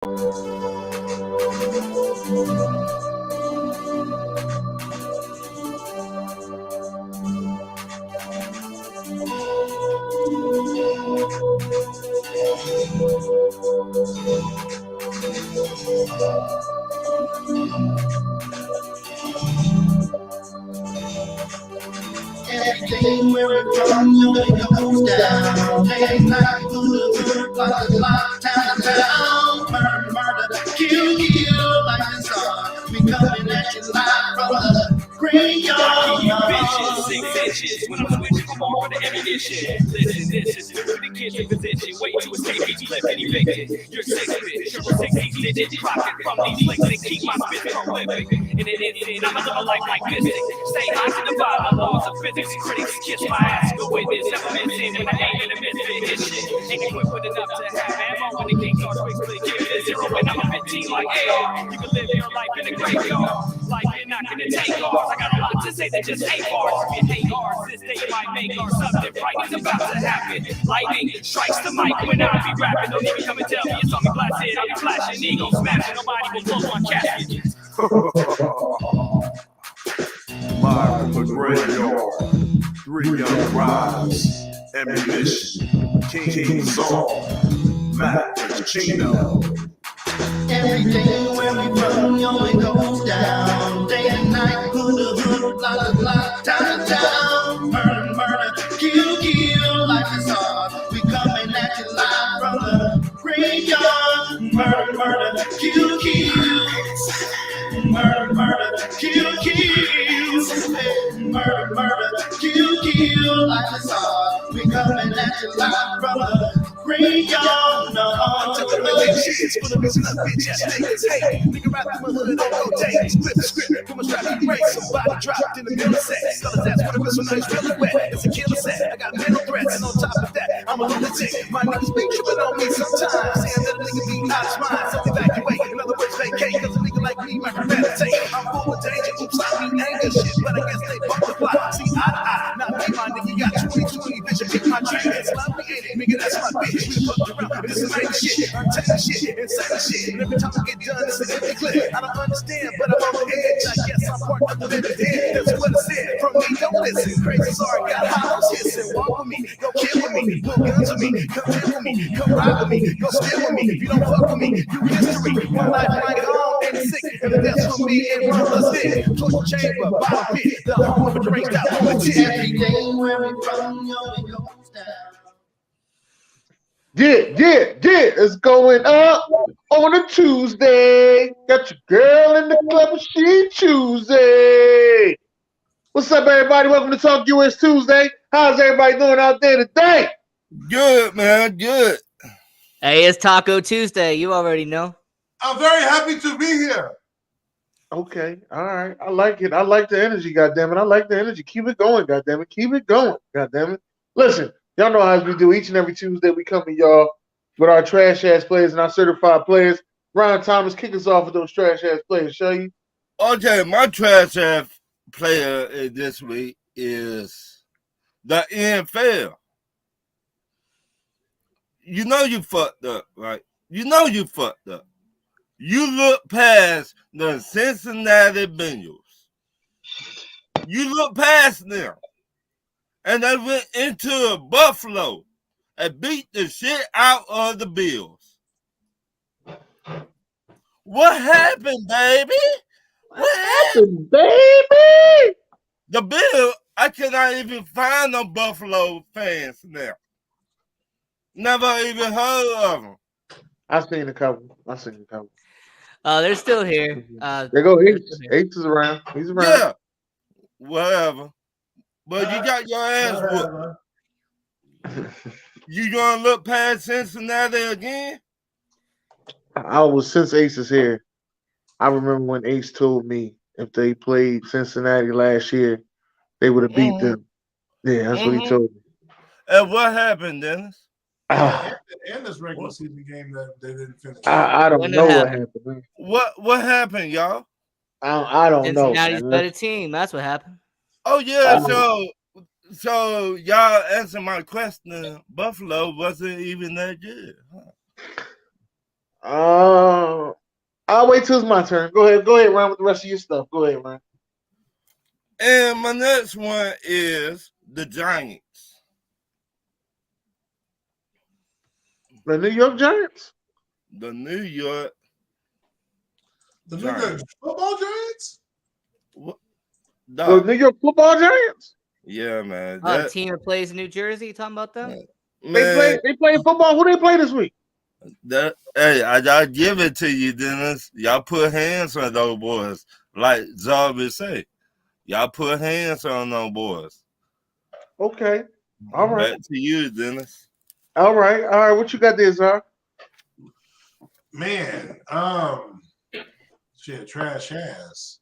Everything where it from, you know it goes down. Day and night, hood, block, town, murder, murder, kill, like the sun. We coming at you live from the graveyard. Bitches, sing bitches when I'm switching from all to ammunition. Listen, this is for the kids in position. Wait to escape each clip and evicted. You're 6 bitch, you're 60 digits. Profit from these flicks and keep my spit prolific. In an instant, I'ma live a life like mystic. Stay high to defy the laws of physics. Critics kiss my ass, go witness. Never been seen when I ain't in the misfit. This shit ain't equipped with enough to have ammo. When the king starts quickly, give it a 0 when I'm a 15 like AR. You can live your life in a graveyard. Like you're not gonna take ours. I got a lot to say that just ain't bars. If you hate ours, this day might make ours something frightening's about to happen. Lightning strikes the mic when I be rapping. Don't even come and tell me it's on me blasted. I'll be flashing, ego smashing. Nobody will close my casket. Live from the graveyard, 3 young rhymes, ammunition, King Song, Matt Chino. Everything where we from, yo, it goes down. Day and night, hood, block, town, murder, murder, kill, life is hard. We coming at you live from the graveyard. Murder, murder, kill, murder, murder, kill, murder, kill, life is hard. We coming at you live from the graveyard. Shit's for the reason I bitch ass niggas hate. Nigga rap in my hood on no days. Flip the script from a strap to race. Somebody dropped in the middle of sex. Fellas, that's what it was so nice, really wet. It's a killer set. I got mental threats, and on top of that, I'm a lunatic. My niggas be tripping on me sometimes. Saying that a nigga be out of mind. So evacuate. In other words, vacate. Cause a nigga like me might premeditate. I'm full of danger. Oops, I mean anger shit. But I guess they multiply. See, I, not me, my nigga. Got 20/20 vision. Pick my dream. It's lovely, ain't it? Nigga, that's my bitch. We fucked around. This is ain't shit. Untamed shit. Insane shit. And every time I get done, it's an empty clip. I don't understand, but I'm on the edge. I guess I'm part of the living dead. That's what it said. From me, don't listen. Crazy, sorry, got hollows hissing. Walk with me, go kill with me, pull guns with me, come in with me, come ride with me, go steal with me. If you don't fuck with me, you history. One life like on and sick. And the death's for me and run the stick. Torture chamber, bottom pit, the home of a drink that lunatic. Everything where we from, yo, it goes down. It's going up on a Tuesday. Got your girl in the club, she Tuesday. What's up, everybody? Welcome to Talk US Tuesday. How's everybody doing out there today? Good, man. Good. Hey, it's Taco Tuesday. You already know. I'm very happy to be here. Okay, all right. I like it. I like the energy, goddammit. I like the energy. Keep it going, goddammit. Keep it going, goddammit. Listen, y'all know how we do each and every Tuesday. We come to y'all with our trash ass players and our certified players. Ryan Thomas, kick us off with those trash ass players, shall you? Okay, my trash ass player this week is the NFL. You know you fucked up, right? You know you fucked up. You look past the Cincinnati Bengals. You look past them. And they went into Buffalo and beat the shit out of the Bills. What happened, baby? What happened, baby? The Bills, I cannot even find no Buffalo fans now. Never even heard of them. I've seen a couple. They're still here. There go H. H is around. He's around. Yeah, whatever. But you got your ass whooped. You gonna look past Cincinnati again? Since Ace is here, I remember when Ace told me if they played Cincinnati last year, they would have beat them. Yeah, that's what he told me. And what happened, Dennis? And this regular season game that they didn't finish. I don't know what happened. What happened, y'all? I don't know. Cincinnati's better team. That's what happened. Oh yeah, so y'all answer my question. Buffalo wasn't even that good. Huh? I'll wait till it's my turn. Go ahead, Ryan, with the rest of your stuff. Go ahead, Ryan. And my next one is the Giants. The New York Giants. The New York The New York Football Giants. The New York Football Giants. Yeah, man. Oh, the team that plays in New Jersey. You talking about them? Man, They play football. Who they play this week? Hey, I give it to you, Dennis. Y'all put hands on those boys, like Jarvis say. Y'all put hands on those boys. Okay, all right. Back to you, Dennis. All right. What you got there, Zar? Man, shit, trash ass.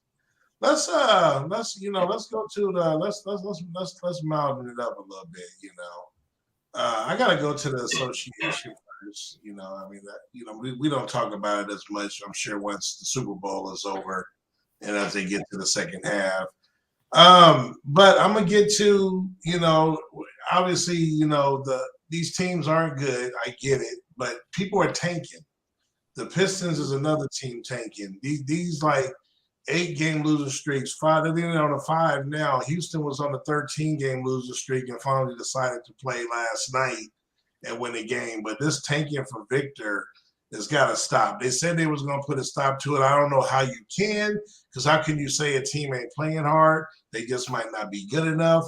Let's go to the let's mountain it up a little bit. I gotta go to the association first. We don't talk about it as much. I'm sure once the Super Bowl is over and as they get to the second half. But I'm gonna get to obviously these teams aren't good. I get it, but people are tanking. The Pistons is another team tanking. These like 8-game losing streaks. 5. They're on a 5 now. Houston was on a 13-game losing streak and finally decided to play last night and win a game. But this tanking for Victor has got to stop. They said they was going to put a stop to it. I don't know how you can, because how can you say a team ain't playing hard? They just might not be good enough.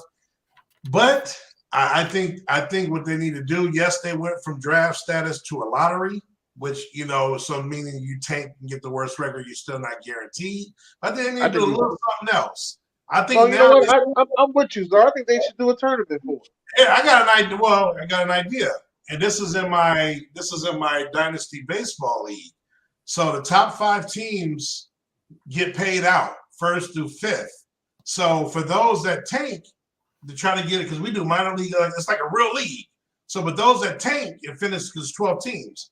But I think what they need to do, yes, they went from draft status to a lottery, which, so meaning you tank and get the worst record, you're still not guaranteed. I think they need to do a little something else. I think I'm with you, Zar. I think they should do a tournament for it. Yeah, I got an idea. Well, I got an idea. And this is in my Dynasty Baseball League. So the top 5 teams get paid out 1st through 5th. So for those that tank to try to get it, because we do minor league, it's like a real league. So but those that tank and finish, because 12 teams,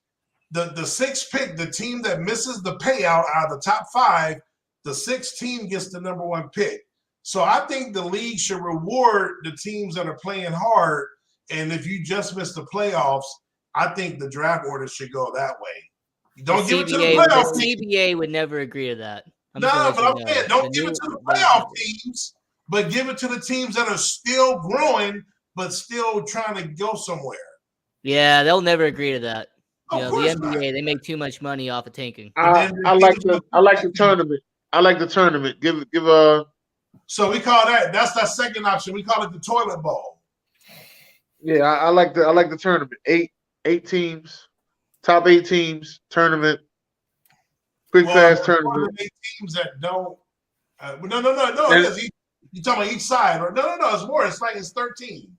the 6th pick, the team that misses the payout out of the top 5, the 6th team gets the number 1 pick. So I think the league should reward the teams that are playing hard. And if you just miss the playoffs, I think the draft order should go that way. You don't give it to the playoff teams. The CBA would never agree to that. But I'm saying don't give it to the playoff teams, but give it to the teams that are still growing, but still trying to go somewhere. Yeah, they'll never agree to that. The NBA, not. they make too much money off of tanking. I like the tournament. I like the tournament. Give So we call that's that second option. We call it the toilet bowl. Yeah, I like the tournament. 8 teams, top 8 teams, tournament, fast tournament. 8 teams that don't. No. You talking about each side? Or no. It's more. It's like it's 13.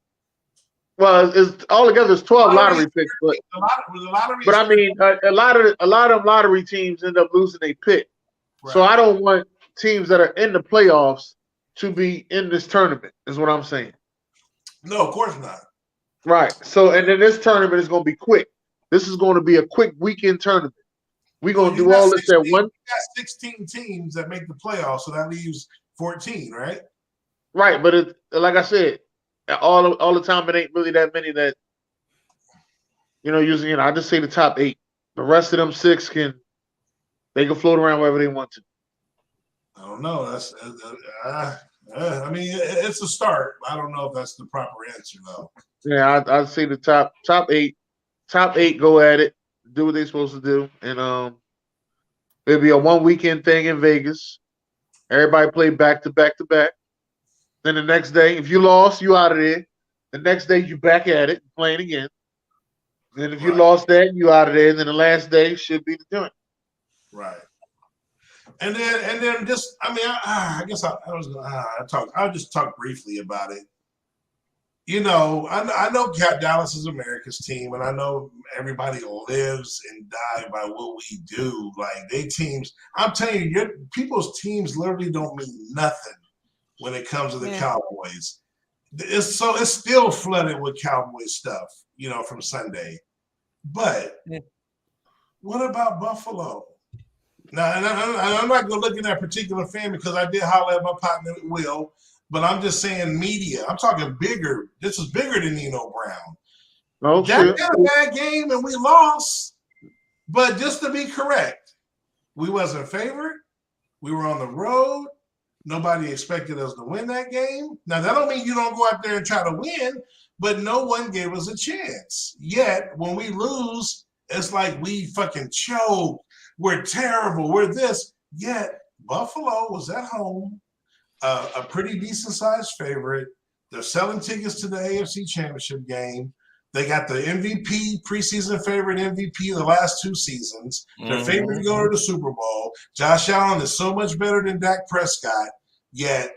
Well, it's all together. It's 12 lottery picks, but I mean, a lot of them lottery teams end up losing a pick. Right. So I don't want teams that are in the playoffs to be in this tournament. Is what I'm saying. No, of course not. Right. So, and then this tournament is going to be quick. This is going to be a quick weekend tournament. We're going to do all this at one. You got 16 teams that make the playoffs, so that leaves 14, right? Right, but like I said, all the time it ain't really that many that using. I just say the top 8. The rest of them 6 can float around wherever they want to. I don't know. That's I mean, it's a start. I don't know if that's the proper answer though. Yeah, I'd say the top 8. Top 8 go at it, do what they're supposed to do, and it'll be a 1 weekend thing in Vegas. Everybody play back to back to back. Then the next day, if you lost, you out of there. The next day, you back at it, playing again. Then if you lost that, you out of there. And then the last day should be the joint. Right. And then just, I mean, I guess I'll just talk briefly about it. I know Dallas is America's team, and I know everybody lives and dies by what we do. Like, they teams, I'm telling you, people's teams literally don't mean nothing when it comes to the Cowboys. It's still flooded with Cowboy stuff, from Sunday. But what about Buffalo? Now, and I'm not going to look at that particular fan because I did holler at my partner Will, but I'm just saying media. I'm talking bigger. This is bigger than Nino Brown. Oh, that got a bad game and we lost. But just to be correct, we wasn't favored. We were on the road. Nobody expected us to win that game. Now, that don't mean you don't go out there and try to win, but no one gave us a chance. Yet, when we lose, it's like we fucking choke. We're terrible. We're this. Yet, Buffalo was at home, a pretty decent-sized favorite. They're selling tickets to the AFC Championship game. They got the MVP, preseason favorite MVP the last 2 seasons. They're favored to go to the Super Bowl. Josh Allen is so much better than Dak Prescott, yet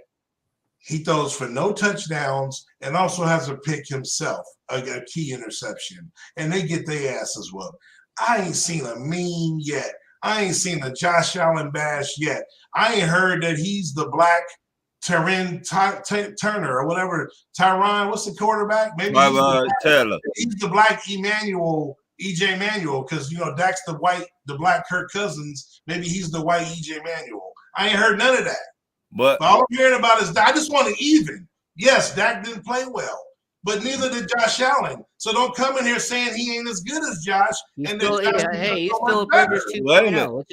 he throws for no touchdowns and also has a pick himself, a key interception. And they get their asses whooped. I ain't seen a meme yet. I ain't seen a Josh Allen bash yet. I ain't heard that he's the black Turner or whatever. Tyron, what's the quarterback? Maybe Taylor. He's the black EJ Manuel, because Dak's the black Kirk Cousins. Maybe he's the white EJ Manuel. I ain't heard none of that. But all I'm hearing about is I just want to even. Yes, Dak didn't play well, but neither did Josh Allen. So don't come in here saying he ain't as good as Josh. He's and still, then he's still Rivers 2.0.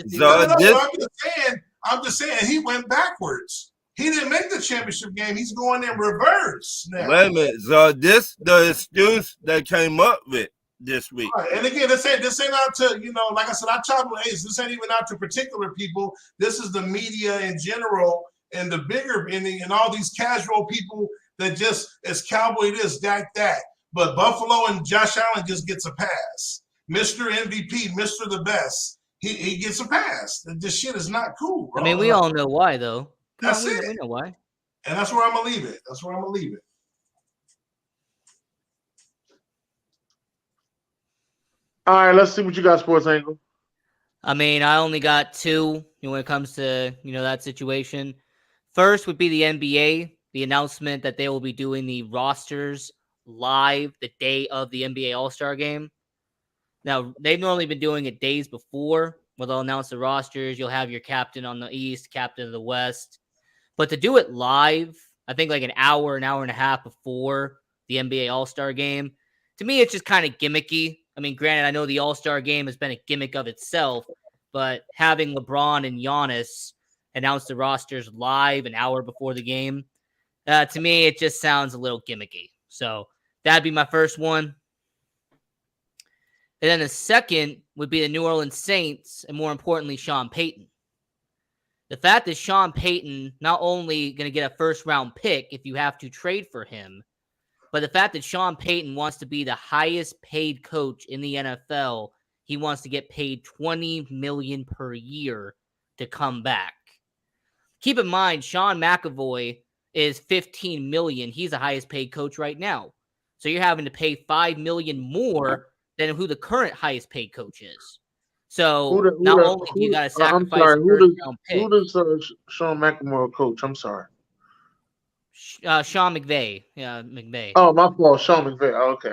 I'm just saying he went backwards. He didn't make the championship game. He's going in reverse now. Wait a minute. So this the excuse they came up with this week. Right. And again, this ain't out to, like I said, I chop with Ace. This ain't even out to particular people. This is the media in general and the bigger and all these casual people that just is cowboy this, Dak that. But Buffalo and Josh Allen just gets a pass. Mr. MVP, Mr. the Best. He gets a pass. This shit is not cool, bro. I mean, we all know why, though. That's it. We know why. And that's where I'm going to leave it. All right, let's see what you got, Sports Angle. I mean, I only got 2 when it comes to, that situation. First would be the NBA, the announcement that they will be doing the rosters live the day of the NBA All-Star Game. Now, they've normally been doing it days before, where they'll announce the rosters. You'll have your captain on the East, captain of the West. But to do it live, I think like an hour and a half before the NBA All-Star Game, to me, it's just kind of gimmicky. I mean, granted, I know the All-Star Game has been a gimmick of itself, but having LeBron and Giannis announce the rosters live an hour before the game, to me, it just sounds a little gimmicky. So that'd be my first one. And then the second would be the New Orleans Saints, and more importantly, Sean Payton. The fact that Sean Payton not only going to get a first-round pick if you have to trade for him, but the fact that Sean Payton wants to be the highest-paid coach in the NFL, he wants to get paid $20 million per year to come back. Keep in mind, Sean McAvoy is $15 million. He's the highest-paid coach right now. So you're having to pay $5 million more than who the current highest-paid coach is. So not only do you got to sacrifice a first-round pick. Who does Sean McAvoy coach? I'm sorry. Sean McVay. Yeah, McVay. Oh, my fault. Sean McVay. Oh, okay.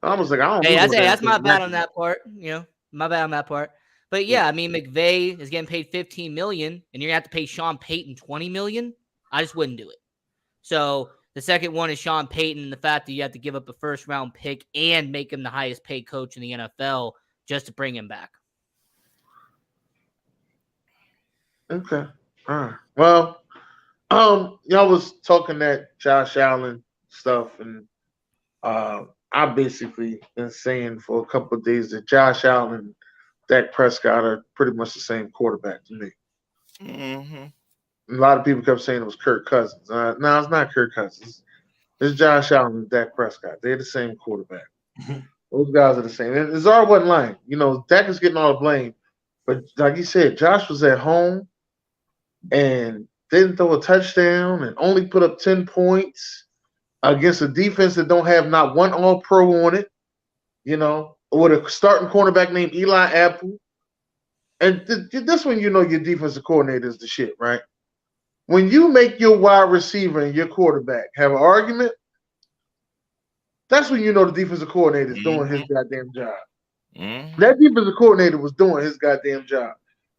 I was like, I don't know. That's my bad on that part. My bad on that part. But yeah, I mean, McVay is getting paid $15 million, and you're going to have to pay Sean Payton $20 million. I just wouldn't do it. So the second one is Sean Payton, and the fact that you have to give up a first-round pick and make him the highest-paid coach in the NFL just to bring him back. Okay. All right. Well, y'all was talking that Josh Allen stuff, and I basically been saying for a couple of days that Josh Allen and Dak Prescott are pretty much the same quarterback to me. Mm-hmm. A lot of people kept saying it was Kirk Cousins. No, it's not Kirk Cousins. It's Josh Allen and Dak Prescott. They're the same quarterback. Mm-hmm. Those guys are the same. And Zara wasn't lying. Dak is getting all the blame. But like you said, Josh was at home and didn't throw a touchdown and only put up 10 points against a defense that don't have not one all-pro on it, with a starting cornerback named Eli Apple. And this when your defensive coordinator is the shit, right? When you make your wide receiver and your quarterback have an argument, that's when the defensive coordinator is doing his goddamn job. Mm-hmm. That defensive coordinator was doing his goddamn job.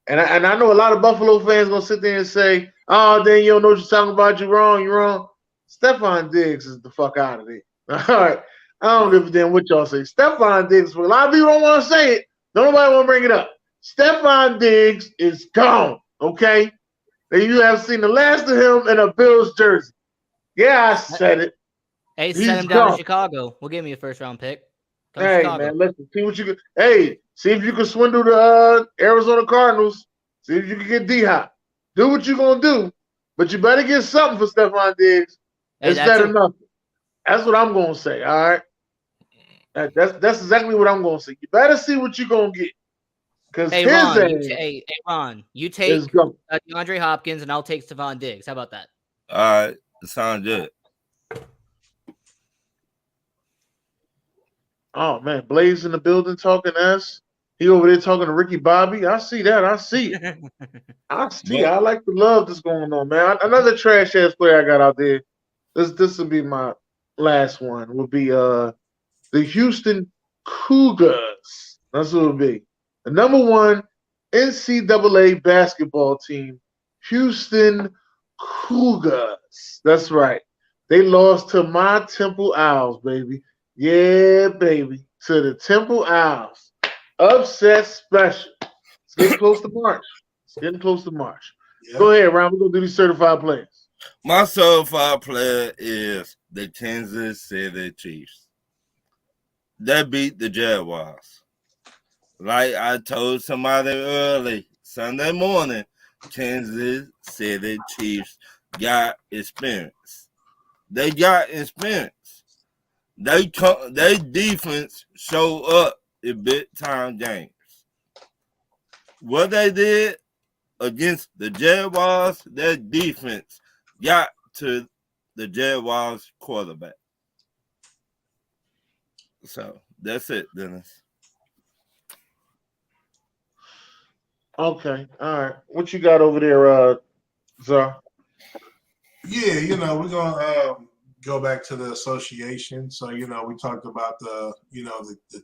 And I know a lot of Buffalo fans going to sit there and say, oh, Dan, you don't know what you're talking about. You're wrong. Stephon Diggs is the fuck out of there. All right. I don't give a damn what y'all say. Stephon Diggs, a lot of people don't want to say it, Nobody want to bring it up. Stephon Diggs is gone. Okay, and you have seen the last of him in a Bills jersey. Yeah, I said it. Hey, He's send him down to gone. Chicago. We'll give me a first-round pick. Come to Hey Chicago. man, listen. See what you can. Hey, see if you can swindle the Arizona Cardinals. See if you can get D-Hop. Do what you're gonna do, but you better get something for Stephon Diggs Hey, instead of nothing. That's what I'm gonna say. All right. That's exactly what I'm gonna say. You better see what you're gonna get, because Hey, his Ron. aim Ron. You is take gone. DeAndre Hopkins, and I'll take Stephon Diggs. How about that? All right, sound good. Oh man, Blaze in the building talking to us. He over there talking to Ricky Bobby. I see that. I see it. I see it. I like the love that's going on, man. Another trash ass player I got out there. This will be my last one. Will be the Houston Cougars. That's what it'll be. The number one NCAA basketball team, Houston Cougars. That's right. They lost to my Temple Owls, baby. Yeah, baby. To the Temple Owls. Upset special. It's getting close to March. Yeah. Go ahead, Ron. We're going to do these certified players. My certified player is the Kansas City Chiefs. They beat the Jaguars. Like I told somebody early Sunday morning, Kansas City Chiefs got experience. They got experience. They defense show up in big time games. What they did against the Jaguars, their defense got to the Jaguars quarterback. So that's it, Dennis. Okay. All right. What you got over there, Zar? Yeah, we're gonna go back to the association. So, we talked about the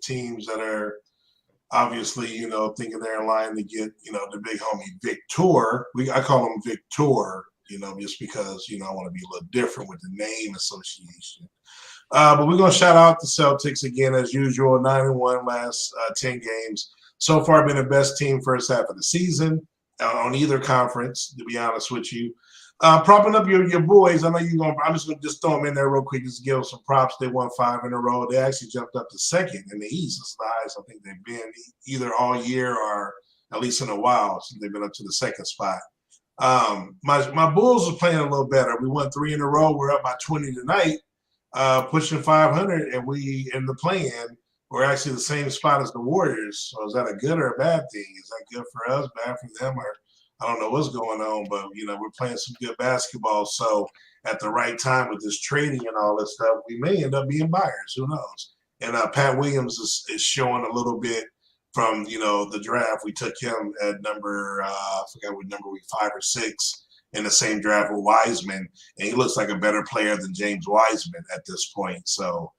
teams that are obviously, thinking they're in line to get, the big homie Victor. I call him Victor, just because, I want to be a little different with the name association. But we're gonna shout out the Celtics again as usual. 9-1 last 10 games. So far, been the best team first half of the season on either conference. To be honest with you, propping up your boys. I know you're gonna. I'm just gonna throw them in there real quick. Just give them some props. They won 5 in a row. They actually jumped up to second in the East. It's the highest I think they've been either all year or at least in a while since they've been up to the second spot. My Bulls are playing a little better. We won 3 in a row. We're up by 20 tonight. Pushing 500, and we in the play-in, we're actually the same spot as the Warriors. So is that a good or a bad thing? Is that good for us, bad for them, or I don't know what's going on? But we're playing some good basketball. So at the right time with this trading and all this stuff, we may end up being buyers. Who knows? And Pat Williams is showing a little bit from the draft. We took him at number I forgot what number 5 or 6. In the same draft with Wiseman, and he looks like a better player than James Wiseman at this point. So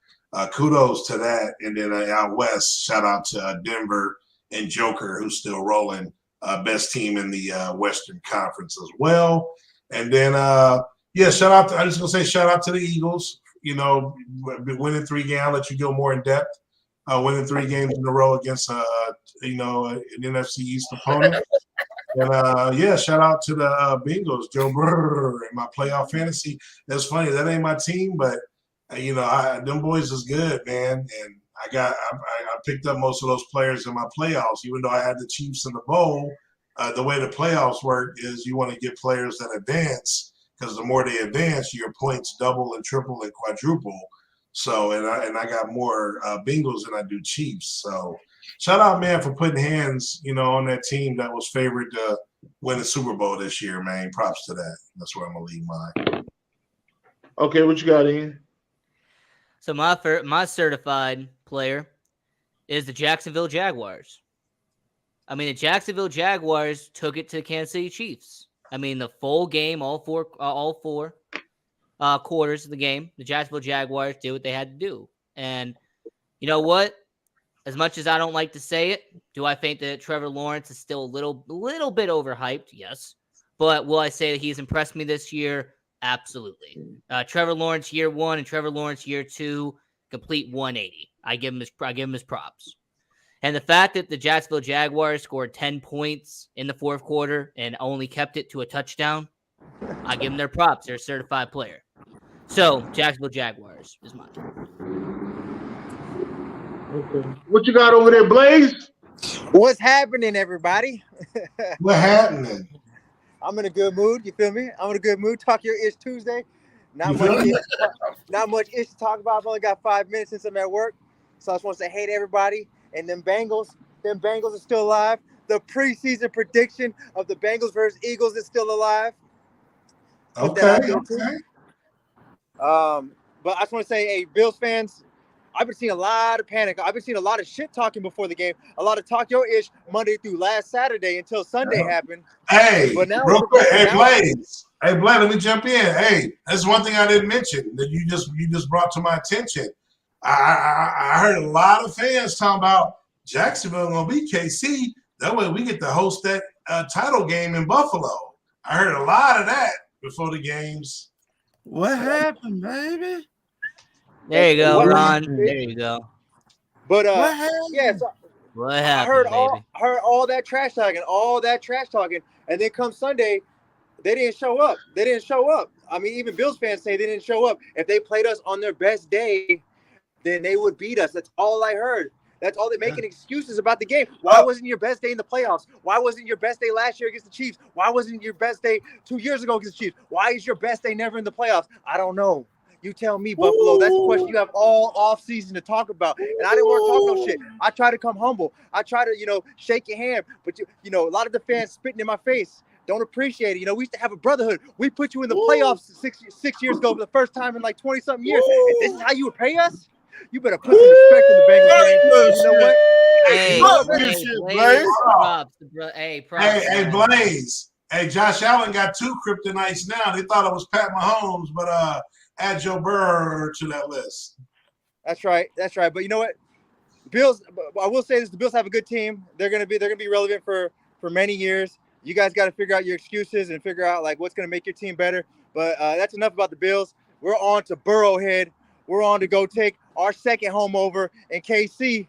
kudos to that. And then out west, shout out to Denver and Joker, who's still rolling. Best team in the Western Conference as well. And then, shout out. I'm just going to say shout out to the Eagles. Winning 3 games. I'll let you go more in depth. Winning 3 games in a row against, an NFC East opponent. And shout out to the Bengals, Joe Burr, in my playoff fantasy. That's funny. That ain't my team, but them boys is good, man. And I picked up most of those players in my playoffs, even though I had the Chiefs in the bowl. The way the playoffs work is you want to get players that advance, because the more they advance, your points double and triple and quadruple. So, and I got more Bengals than I do Chiefs. So. Shout out, man, for putting hands, on that team that was favored to win the Super Bowl this year, man. Props to that. That's where I'm going to leave mine. Okay, what you got, Ian? So my certified player is the Jacksonville Jaguars. I mean, the Jacksonville Jaguars took it to the Kansas City Chiefs. I mean, the full game, all four quarters of the game, the Jacksonville Jaguars did what they had to do. And you know what? As much as I don't like to say it, do I think that Trevor Lawrence is still a little bit overhyped? Yes. But will I say that he's impressed me this year? Absolutely. Trevor Lawrence year 1 and Trevor Lawrence year 2, complete 180. I give him his props. And the fact that the Jacksonville Jaguars scored 10 points in the fourth quarter and only kept it to a touchdown, I give them their props. They're a certified player. So, Jacksonville Jaguars is mine. Okay. What you got over there, Blaze? What's happening, everybody? What happening? I'm in a good mood. You feel me? I'm in a good mood. Talk your ish Tuesday. You feel me? Not much ish to talk about. I've only got 5 minutes since I'm at work. So I just want to say hey to everybody. And them Bengals are still alive. The preseason prediction of the Bengals versus Eagles is still alive. Put that out there, too. But I just want to say, hey, Bills fans, I've been seeing a lot of panic. I've been seeing a lot of shit talking before the game. A lot of talk your ish Monday through last Saturday until Sunday happened. Hey, But now, real quick, hey now- Blaze. Hey Blaze, let me jump in. Hey, that's one thing I didn't mention that you just brought to my attention. I heard a lot of fans talking about Jacksonville gonna beat KC. That way we get to host that title game in Buffalo. I heard a lot of that before the games. What happened, baby? There you go, What Ron. happened? There you go. But What happened? yeah, so What I happened, heard baby? all that trash talking, and then come Sunday, they didn't show up. I mean, even Bills fans say they didn't show up. If they played us on their best day, then they would beat us. That's all I heard. That's all they're making excuses about the game. Why wasn't your best day in the playoffs? Why wasn't your best day last year against the Chiefs? Why wasn't your best day 2 years ago against the Chiefs? Why is your best day never in the playoffs? I don't know. You tell me, Buffalo. That's the question you have all off season to talk about. And I didn't want to talk no shit. I try to come humble. I try to, shake your hand. But a lot of the fans spitting in my face don't appreciate it. We used to have a brotherhood. We put you in the playoffs six years ago for the first time in like 20-something years. And this is how you would pay us? You better put some respect in the Bengals name. You know what? Hey, Fuck hey, this shit, Blaze, Blaze. props. Hey, props. Hey, man. Blaze. Hey, Josh Allen got 2 kryptonites now. They thought it was Pat Mahomes, but add Joe Burrow to that list. That's right. But you know what? Bills. I will say this: the Bills have a good team. They're gonna be relevant for many years. You guys got to figure out your excuses and figure out like what's gonna make your team better. But that's enough about the Bills. We're on to Burrowhead. We're on to go take our second home over in KC.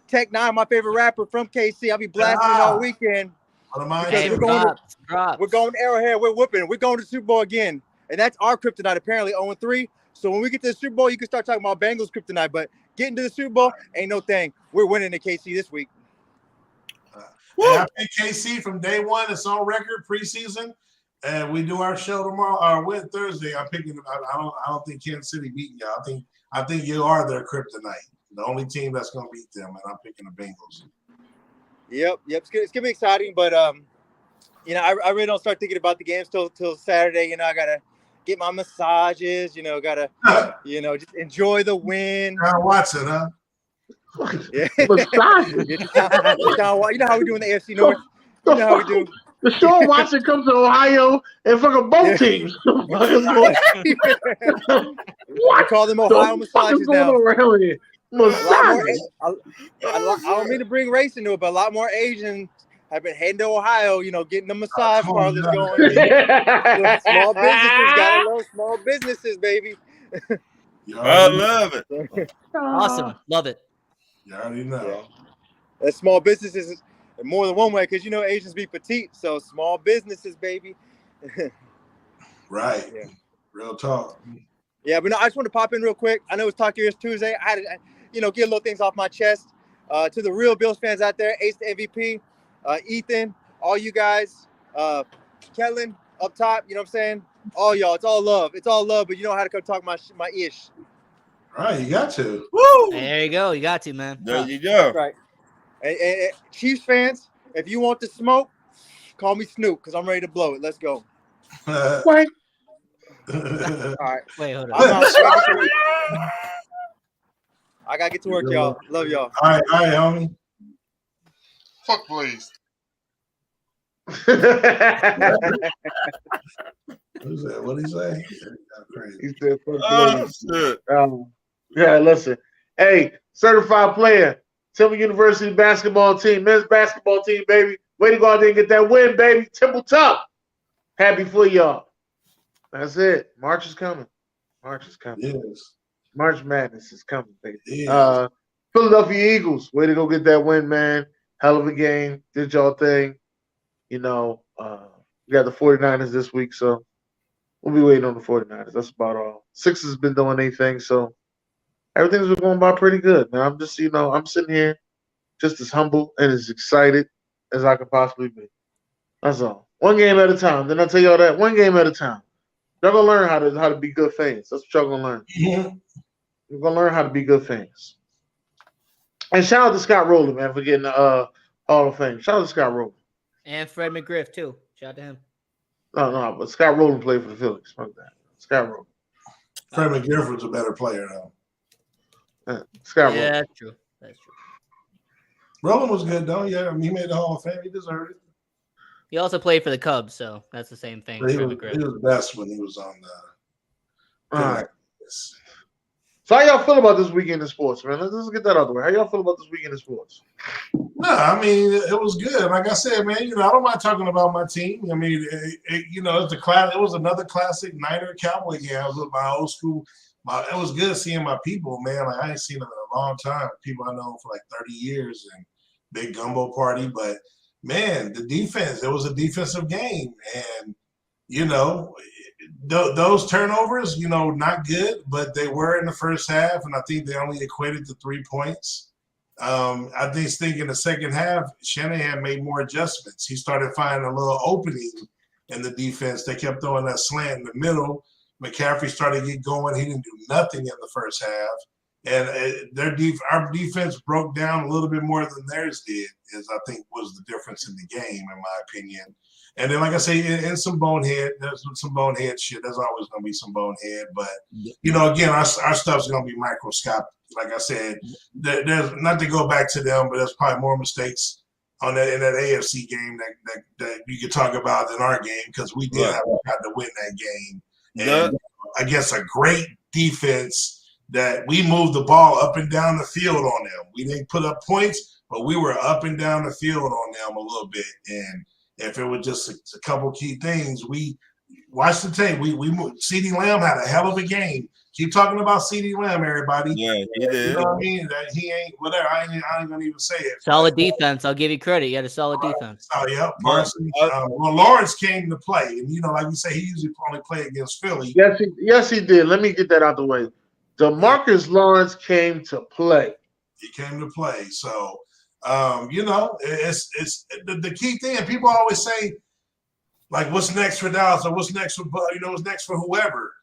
Tech Nine, my favorite rapper from KC. I'll be blasting it all weekend. What am I? Hey, We're going props. We're going to Arrowhead. We're whooping. We're going to the Super Bowl again. And that's our kryptonite, apparently 0-3. So when we get to the Super Bowl, you can start talking about Bengals kryptonite. But getting to the Super Bowl ain't no thing. We're winning the KC this week. Hey, I picked KC from day one. It's on record preseason, and we do our show tomorrow or Thursday. I'm picking. I don't think Kansas City beating y'all. I think you are their kryptonite. The only team that's going to beat them, and I'm picking the Bengals. Yep. It's gonna be exciting, but I really don't start thinking about the games till Saturday. I gotta get my massages. Gotta just enjoy the win. Watson, huh? Yeah. Massages. You know how we do in the AFC North. You know how we do. Deshaun Watson comes to Ohio and fucking both teams. What? We call them Ohio massages now. Around here? Massages. I don't mean to bring race into it, but a lot more Asians have been heading to Ohio, getting the massage parlors going. Small businesses, gotta love small businesses, baby. I love it. Awesome. Love it. You already know. That small businesses is more than one way, because Asians be petite, so small businesses, baby. Right. Yeah. Real talk. Yeah, but no, I just want to pop in real quick. I know it's Talk Your Ears Tuesday. I had to, get little things off my chest. To the real Bills fans out there, Ace the MVP, Ethan, all you guys, Kellen up top, you know what I'm saying? All y'all, it's all love. It's all love, but you know how to come talk my ish. All right, you got to. Woo! There you go. You got to, man. There you go. Right. And Chiefs fans, if you want the smoke, call me Snoop, because I'm ready to blow it. Let's go. What? All right. Wait, hold on. I'm out. I gotta get to work, y'all. Love y'all. All right, homie. Fuck please. Who's that? What'd he say? He said, "Fuck Oh, please." shit. Yeah, listen. Hey, certified player, Temple University basketball team, men's basketball team, baby. Way to go out there and get that win, baby. Temple Top. Happy for y'all. That's it. March is coming. Yes. March Madness is coming, baby. Yes. Philadelphia Eagles, way to go get that win, man. Hell of a game. Did y'all thing. We got the 49ers this week, so we'll be waiting on the 49ers. That's about all. Sixers been doing their thing, so everything's been going by pretty good, man. I'm just, I'm sitting here just as humble and as excited as I could possibly be. That's all. One game at a time. Then I tell y'all that one game at a time. Y'all gonna learn how to be good fans. That's what y'all gonna learn. Mhm. You're gonna learn how to be good fans. And shout out to Scott Rowland, man, for getting the Hall of Fame. Shout out to Scott Rowland. And Fred McGriff too. Shout out to him. No, but Scott Rowland played for the Phillies. Fuck that. Scott Rowland. Fred McGriff was a better player though. Scott Yeah, Rowland. that's true. That's true. Roland was good though. Yeah, I mean, he made the Hall of Fame. He deserved it. He also played for the Cubs, so that's the same thing. But he Fred was McGriff. best when he was on the. All right. So how y'all feel about this weekend in sports, man? Let's get that out of the way. How y'all feel about this weekend in sports? No, I mean it was good. Like I said, man, I don't mind talking about my team. I mean, it's a class. It was another classic Niner Cowboy game. I was with my old school. It was good seeing my people, man. Like I ain't seen them in a long time. People I know for like 30 years and big gumbo party. But man, the defense. It was a defensive game, and those turnovers, not good, but they were in the first half, and I think they only equated to 3 points. I think in the second half, Shanahan made more adjustments. He started finding a little opening in the defense. They kept throwing that slant in the middle. McCaffrey started to get going. He didn't do nothing in the first half. And our defense broke down a little bit more than theirs did, is I think was the difference in the game, in my opinion. And then, like I say, in there's some bonehead shit. There's always going to be some bonehead. But, again, our stuff's going to be microscopic. Like I said, there's not to go back to them, but there's probably more mistakes in that AFC game that you could talk about than our game, because we did have to win that game. And against a great defense that we moved the ball up and down the field on them. We didn't put up points, but we were up and down the field on them a little bit. And if it was just a couple key things, we watch the tape. We CeeDee Lamb had a hell of a game. Keep talking about CeeDee Lamb, everybody. Yeah, he did. You know what I mean? That he ain't whatever. I ain't gonna even say it. Solid defense. I'll give you credit. You had a solid defense. Oh yeah, Parsons. Lawrence came to play, and like you say, he usually only play against Philly. Yes, he did. Let me get that out the way. DeMarcus Lawrence came to play. He came to play. So, it's the key thing. And people always say, like, what's next for Dallas, or what's next for what's next for whoever.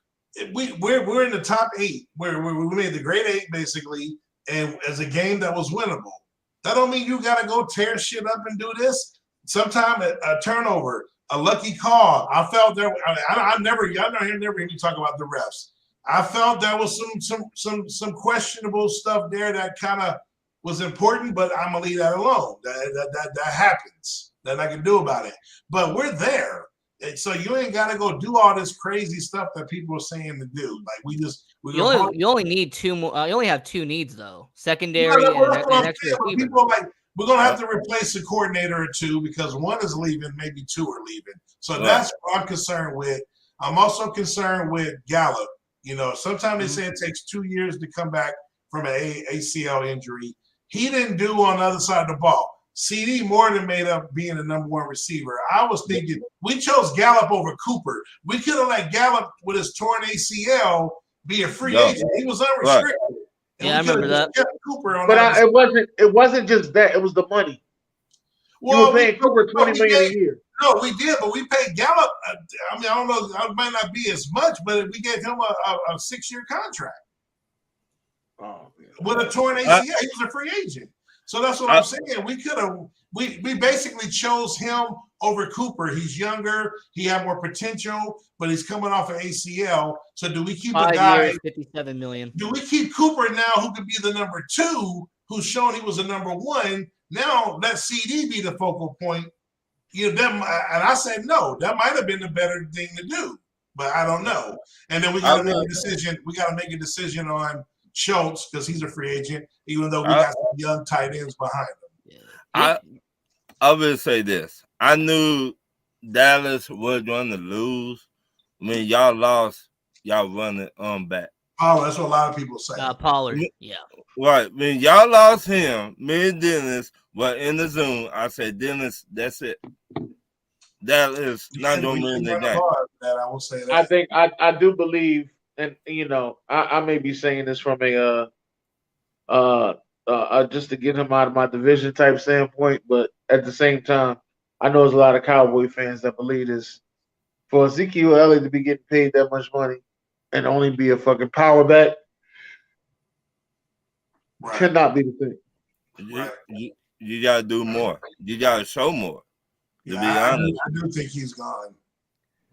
We're in the top 8. We made the grade 8 basically, and as a game that was winnable. That don't mean you got to go tear shit up and do this. Sometimes a turnover, a lucky call. I felt there. I never hear me talk about the refs. I felt there was some questionable stuff there that kind of was important, but I'm gonna leave that alone. That happens. Nothing I can do about it. But we're there, and so you ain't got to go do all this crazy stuff that people are saying to do. Like you only need 2 more. You only have 2 needs though: secondary and extra receiver. People are like, we're gonna have to replace a coordinator or 2 because 1 is leaving, maybe 2 are leaving. So that's what I'm concerned with. I'm also concerned with Gallup. Sometimes they say it takes 2 years to come back from an ACL injury. He didn't do on the other side of the ball. CD more than made up being the number 1 receiver. I was thinking we chose Gallup over Cooper. We could have let Gallup with his torn ACL be a free agent. He was unrestricted. Right. Yeah, I remember that. Cooper on it wasn't just that. It was the money. Well, you were paying Cooper $20 million a year. No, we did, but we paid Gallup. I don't know. It might not be as much, but we gave him a 6-year contract. Oh, man. With a torn ACL, he was a free agent. So that's what I'm saying. We could have. We basically chose him over Cooper. He's younger. He had more potential, but he's coming off an ACL. So do we keep 5 a guy? years, $57 million. Do we keep Cooper now, who could be the number 2, who's shown he was a number 1? Now let CD be the focal point. And I said no. That might have been the better thing to do, but I don't know. And then we got to make a decision. We got to make a decision on Schultz because he's a free agent, even though we got some young tight ends behind him. I will say this: I knew Dallas was going to lose when y'all lost. Y'all running back. Oh, that's what a lot of people say. Pollard. Yeah. Right. When y'all lost him, me and Dennis were in the Zoom. I said, Dennis, that's it. That is not going to win the game. That I will say that. I think I do believe, and I may be saying this from a just to get him out of my division type standpoint, but at the same time, I know there's a lot of Cowboy fans that believe this. For Ezekiel Elliott to be getting paid that much money and only be a fucking power back cannot be the thing. You got to do more. You got to show more. To be honest, I do think he's gone.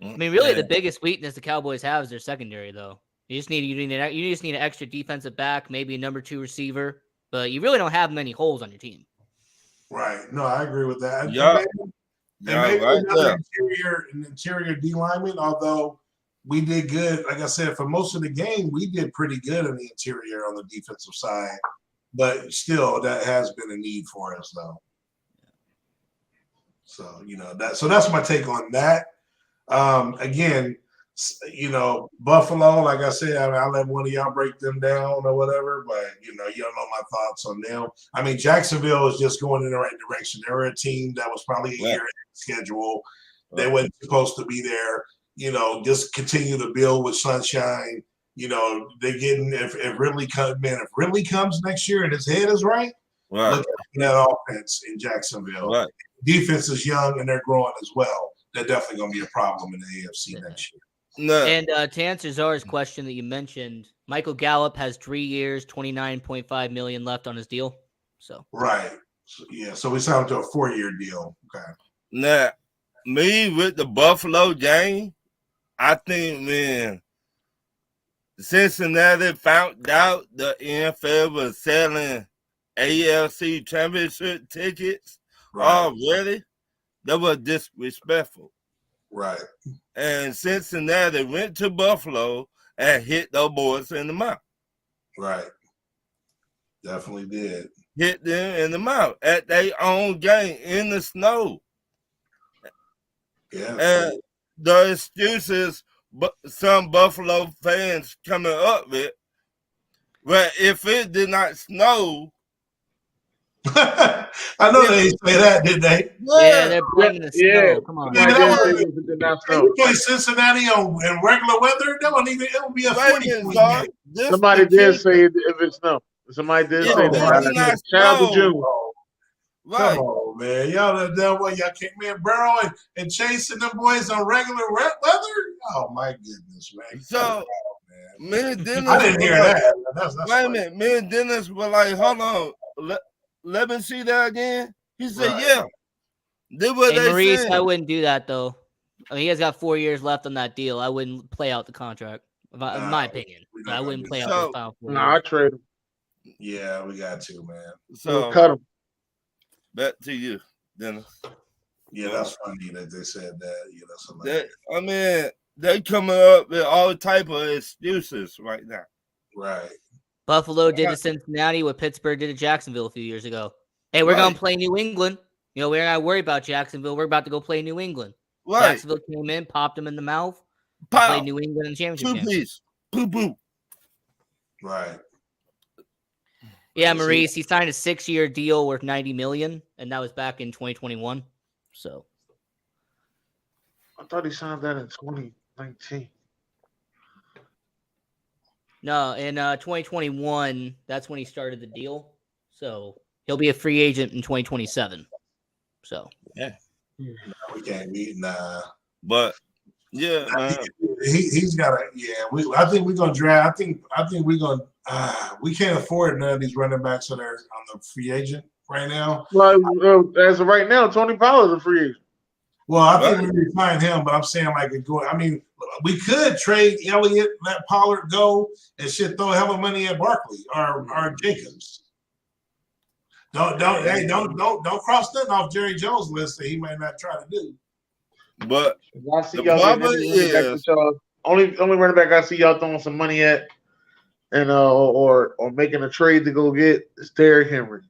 I mean, really, the biggest weakness the Cowboys have is their secondary, though. You just need an extra defensive back, maybe a number 2 receiver, but you really don't have many holes on your team. Right. No, I agree with that. Yeah. Maybe another interior D lineman, although we did good. Like I said, for most of the game, we did pretty good on the interior on the defensive side. But still, that has been a need for us, though. So, that's my take on that. Again, Buffalo, like I said, I'll let one of y'all break them down or whatever, but y'all know my thoughts on them. I mean, Jacksonville is just going in the right direction. They're a team that was probably a year in schedule. They weren't supposed to be there. Just continue to build with sunshine. They're getting if Ridley comes next year and his head is right, look at that offense in Jacksonville. Right. Defense is young and they're growing as well. They're definitely going to be a problem in the AFC next year. No. And to answer Zara's question that you mentioned, Michael Gallup has 3 years, $29.5 million left on his deal. So right, so we signed to a 4-year deal. Okay. Now, me with the Buffalo game, I think when Cincinnati found out the NFL was selling AFC championship tickets already, that was disrespectful. Right. And Cincinnati went to Buffalo and hit those boys in the mouth. Right. Definitely did. Hit them in the mouth at their own game in the snow. Yeah. And the excuses some Buffalo fans coming up with, well, if it did not snow, I know they didn't say that, did they? Yeah, they're blaming the snow. Come on. You play Cincinnati in regular weather, it would be a 40-point game. Somebody did say if it snow. Somebody did say that. Shout out to June. Right. Come on, man. Y'all can't, man, Burrow and Chase and them boys on regular weather? Oh, my goodness, man. So, me and Dennis, I didn't hear that. Wait a minute. Me and Dennis were like, hold on. Let me see that again. He said, yeah. Did what they Maurice, said. I wouldn't do that, though. I mean, he has got 4 years left on that deal. I wouldn't play out the contract, in my opinion. But I wouldn't play out the final 4 years. I trade him. Yeah, we got to, man. So we'll cut him. Back to you, Dennis. Yeah, that's funny that they said that. I mean, they coming up with all type of excuses right now. Right. Buffalo did to Cincinnati what Pittsburgh did to Jacksonville a few years ago. Hey, we're going to play New England. We're not worried about Jacksonville. We're about to go play New England. Right. Jacksonville came in, popped them in the mouth, played New England in the championship game. Poo-poo. Right. Yeah, Maurice, he signed a 6-year deal worth $90 million, and that was back in 2021. So I thought he signed that in 2019. No, in 2021, that's when he started the deal. So he'll be a free agent in 2027. So yeah, we can't beat But yeah, he's got a I think we're gonna draft. I think we're gonna. We can't afford none of these running backs that are on the free agent right now. Well, as of right now, Tony Pollard's a free agent. Well, I think we find him, but I'm saying we could trade Elliott, let Pollard go, and throw a hell of money at Barkley or Jacobs. Don't cross nothing off Jerry Jones' list that he might not try to do. But I see y'all only running back I see y'all throwing some money at, and or making a trade to go get is Derrick Henry.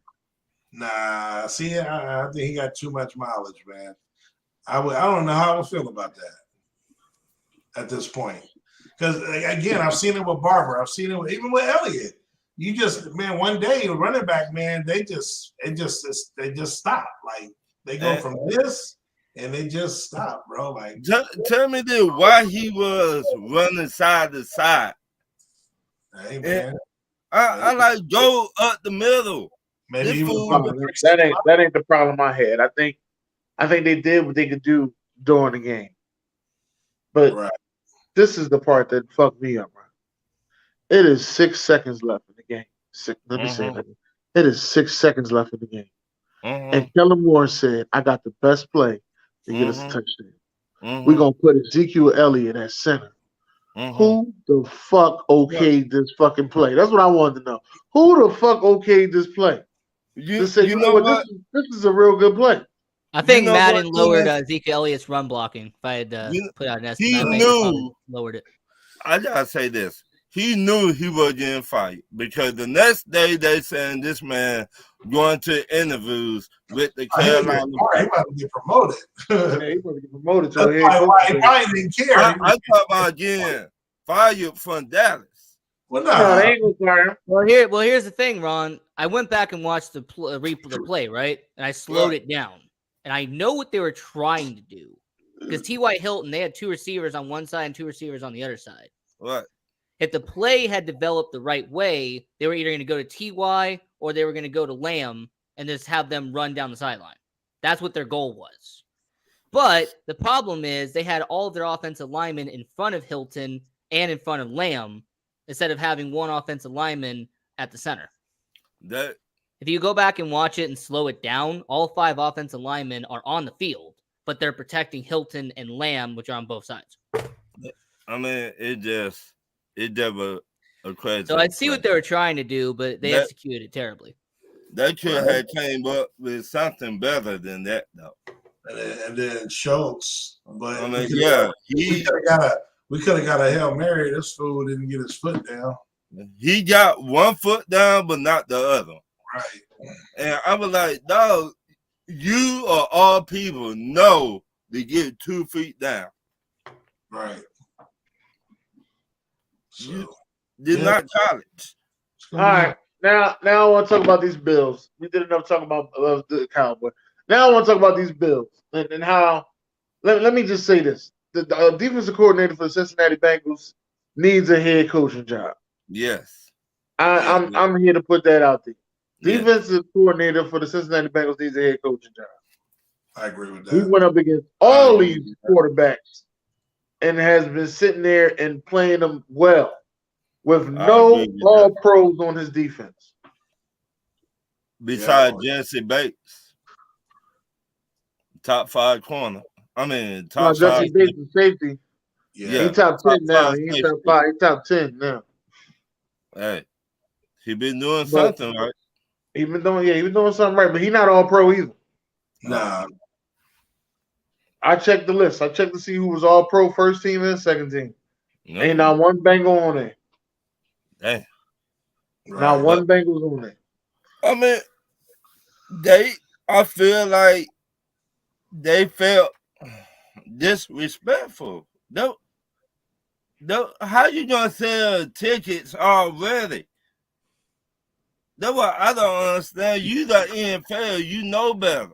Nah, see, I think he got too much mileage, man. I don't know how I would feel about that at this point. Because again, I've seen it with Barber. I've seen it even with Elliott. You just, man, one day a running back, man, they just stop. Like they go from this and they just stop, bro. Like tell me this, why he was running side to side. Hey man, I like go up the middle. Maybe he was that ain't the problem I had. I think they did what they could do during the game. But this is the part that fucked me up, right? It is 6 seconds left in the game. Let me say that. It is 6 seconds left in the game. And Kellen Moore said, I got the best play to get us a touchdown. We're going to put Ezekiel Elliott at center. Who the fuck okayed this fucking play? That's what I wanted to know. Who the fuck okayed this play? You know what? This is a real good play. I think Madden lowered Ezekiel Elliott's run blocking. If I had put out an estimate, he knew lowered it. I gotta say this. He knew he was getting fired because the next day they saying this man going to interviews with the Carolina. He about to get promoted. He about to get promoted. So he probably didn't care. I talk about getting fired from Dallas. Well, no, they ain't gonna fire him. Well, here's the thing, Ron. I went back and watched the play, right? And I slowed it down. And I know what they were trying to do. Because T.Y. Hilton, they had 2 receivers on one side and 2 receivers on the other side. What? If the play had developed the right way, they were either going to go to T.Y. or they were going to go to Lamb and just have them run down the sideline. That's what their goal was. But the problem is they had all of their offensive linemen in front of Hilton and in front of Lamb instead of having one offensive lineman at the center. If you go back and watch it and slow it down, all 5 offensive linemen are on the field, but they're protecting Hilton and Lamb, which are on both sides. I mean, it never occurred. So I see what they were trying to do, but they executed it terribly. They could have came up with something better than that, though. And then Schultz, but I mean, we could have got a Hail Mary. This fool didn't get his foot down. He got one foot down, but not the other. Right. And I was like, dog, you of all people know to get 2 feet down. Right. So, you did not college. All right. Now I want to talk about these Bills. We did enough talking about the Cowboys. Now I want to talk about these Bills and how. Let me just say this: the defensive coordinator for the Cincinnati Bengals needs a head coaching job. Yes, I'm here to put that out there. Defensive coordinator for the Cincinnati Bengals needs a head coaching job. I agree with that. He went up against all these quarterbacks and has been sitting there and playing them well with no all pros on his defense. Besides Jesse Bates, top 5 corner. I mean, top 5. Jesse Bates is safety. Yeah, he top 10 now. He ain't top 5. He top 10 now. Hey, he been doing something right. He been doing something right, but he not all pro either. Nah. I checked the list. I checked to see who was all pro first team and second team. Nope. Ain't not one Bengal on there. Hey. Not one Bengals on there. I mean, I feel like they felt disrespectful. How you gonna sell tickets already? That's what I don't understand. You the NFL, you know better.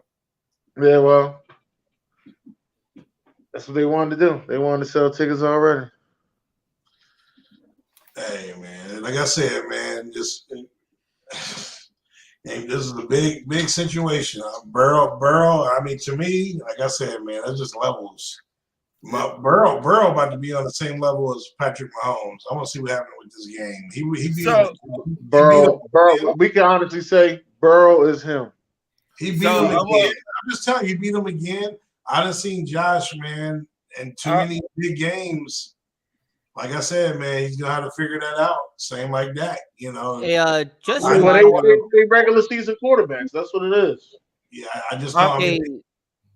Yeah, well, that's what they wanted to do. They wanted to sell tickets already. Hey, man, like I said, man, this is a big situation. Burrow. I mean, to me, like I said, man, that's just levels. Burrow about to be on the same level as Patrick Mahomes. I want to see what happens with this game. Burrow. We can honestly say Burrow is him. He beat him again. I'm just telling you, he beat him again. I done seen Josh, man, in too many big games. Like I said, man, he's gonna have to figure that out. Same like that, you know. Hey, they regular season quarterbacks. That's what it is. Yeah, I just know.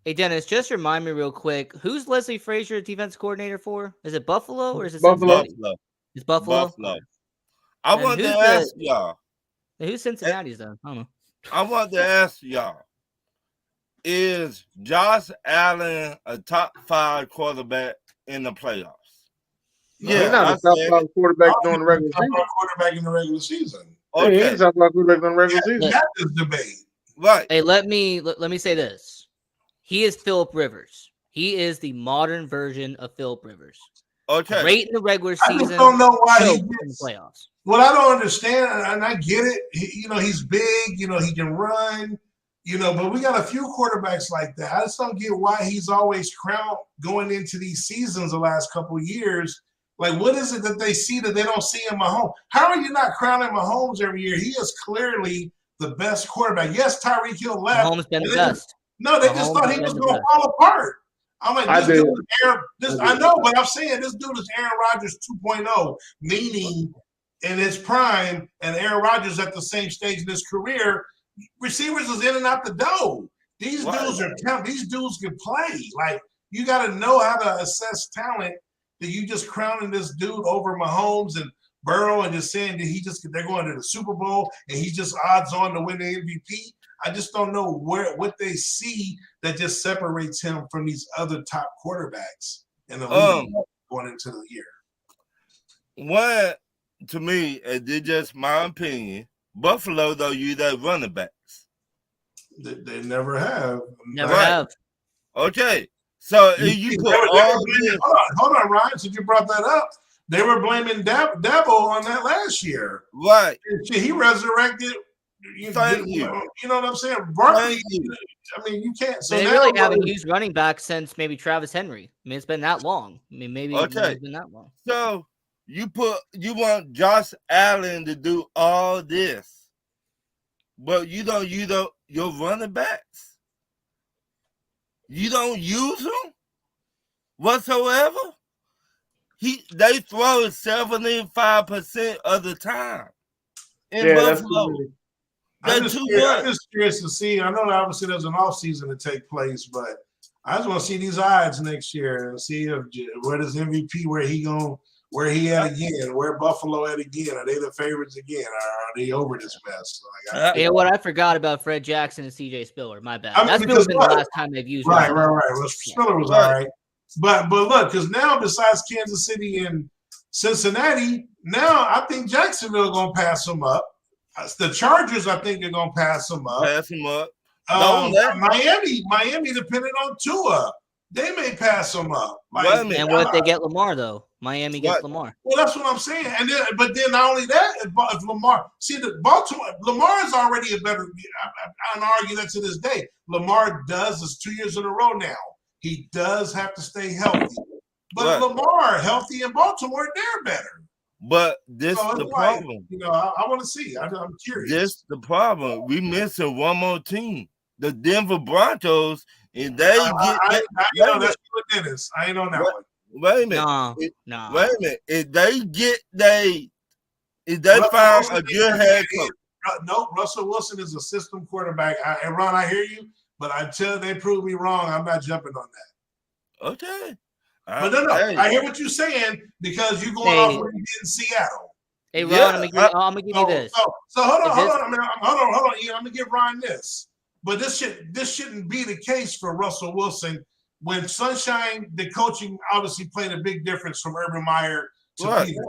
Hey, Dennis, just remind me real quick. Who's Leslie Frazier defense coordinator for? Is it Buffalo or is it Buffalo? Cincinnati? It's Buffalo. I want to ask y'all. Who's Cincinnati's then? I don't know. I want to ask y'all. Is Josh Allen a top 5 quarterback in the playoffs? He's Yeah, not I a top said 5 it. quarterback I during don't the think regular he's a season. top quarterback in the regular season. Yeah, he's Okay, a top 5 quarterback during the regular season. We had this debate. right. Hey, let me say this. He is Philip Rivers. He is the modern version of Philip Rivers. Okay. Great in the regular I just season. don't know why he Choked in the gets. playoffs. What I don't understand, and I get it, he's big, he can run, but we got a few quarterbacks like that. I just don't get why he's always crowned going into these seasons the last couple of years. Like, what is it that they see that they don't see in Mahomes? How are you not crowning Mahomes every year? He is clearly the best quarterback. Yes, Tyreek Hill left. Mahomes been the best. No, they just Mahomes thought has he was been the going to best. fall apart. I'm like, I this did. dude is Aaron. I I did. know, but I'm saying this dude is Aaron Rodgers 2.0, meaning in his prime, and Aaron Rodgers at the same stage in his career, receivers is in and out the door. These dudes are talent. These dudes can play. Like, you got to know how to assess talent. That you just crowning this dude over Mahomes and Burrow and just saying that they're going to the Super Bowl and he's just odds on to win the MVP. I just don't know what they see that just separates him from these other top quarterbacks in the league going into the year. One, to me, it's just my opinion. Buffalo, though, use their running backs. They never have. Never have. Okay. So if you put hold on, Ryan, since you brought that up, they were blaming Dabo on that last year. Right. He resurrected. Thank you. You know what I'm saying? Barkley, I mean, you can't. So they now really haven't used running back since maybe Travis Henry. I mean, it's been that long. I mean, maybe it's been that long. So you want Josh Allen to do all this, but you don't use your running backs. You don't use them whatsoever. They throw 75% of the time in Buffalo. I'm just curious to see. I know that obviously there's an offseason to take place, but I just want to see these odds next year and see if where does MVP, where he at again, where Buffalo at again. Are they the favorites again? Or are they over this mess? What I forgot about Fred Jackson and CJ Spiller. My bad. That's been the last time they've used right. Well, Spiller was all right. But look, because now besides Kansas City and Cincinnati, now I think Jacksonville going to pass them up. The Chargers, I think, are going to pass them up. Miami, depending on Tua, they may pass them up. And what if they get Lamar, though? Miami gets Lamar. Well, that's what I'm saying. And but then not only that, if Lamar, Lamar is already a better. I don't argue that to this day. Lamar is 2 years in a row now. He does have to stay healthy. But Lamar, healthy in Baltimore, they're better. But this is the problem. I want to see. I'm curious. This the problem. We missing one more team. The Denver Broncos, and they I know that's what Dennis. I ain't on that one. Wait a minute. No. Wait a minute. If they find a good head coach. No, Russell Wilson is a system quarterback. And Ron, I hear you, but until they prove me wrong, I'm not jumping on that. Okay. But no, I hear what you're saying because you're going off what you did in Seattle. Hey, Ron, I'm gonna give you this. So hold on. Ian, I'm gonna give Ryan this. But this shouldn't be the case for Russell Wilson when Sunshine, the coaching obviously played a big difference from Urban Meyer to Peter.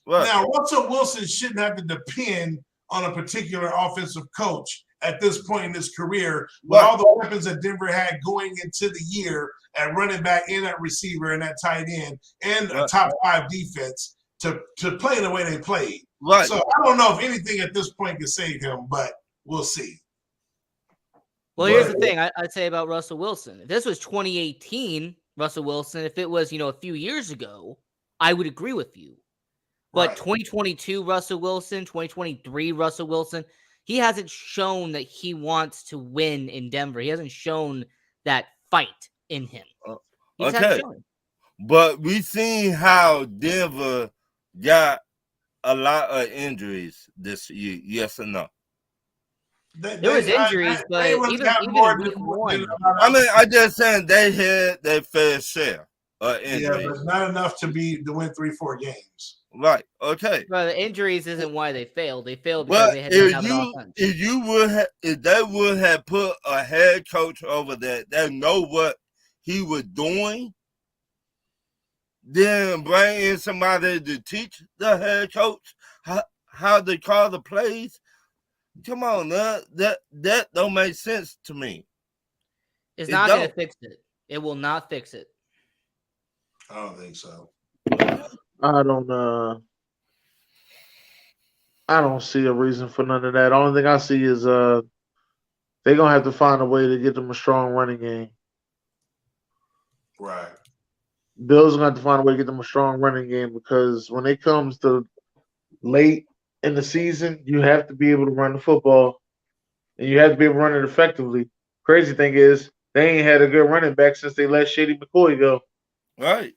Now, Russell Wilson shouldn't have to depend on a particular offensive coach at this point in his career with all the weapons that Denver had going into the year at running back and at receiver and at tight end and a top 5 defense to play the way they played. So I don't know if anything at this point can save him, but we'll see. Well, here's the thing I'd say about Russell Wilson. If this was 2018, Russell Wilson, if it was, a few years ago, I would agree with you. But 2022 Russell Wilson, 2023 Russell Wilson, he hasn't shown that he wants to win in Denver. He hasn't shown that fight in him. Okay. But we seen how Denver got a lot of injuries this year. Yes or no? There was injuries, but even week one. I mean, I just saying they had their fair share of injuries. Yeah, but not enough to win 3-4 games. Right. Okay. But the injuries isn't why they failed. They failed because they had to have an offense. If they would have put a head coach over there that know what he was doing, then bring in somebody to teach the head coach how to call the plays. Come on, that don't make sense to me. It's not going to fix it. It will not fix it. I don't think so. I don't see a reason for none of that. The only thing I see is they're gonna have to find a way to get them a strong running game. Right. Bills are gonna have to find a way to get them a strong running game because when it comes to late in the season, you have to be able to run the football and you have to be able to run it effectively. Crazy thing is they ain't had a good running back since they let Shady McCoy go. Right.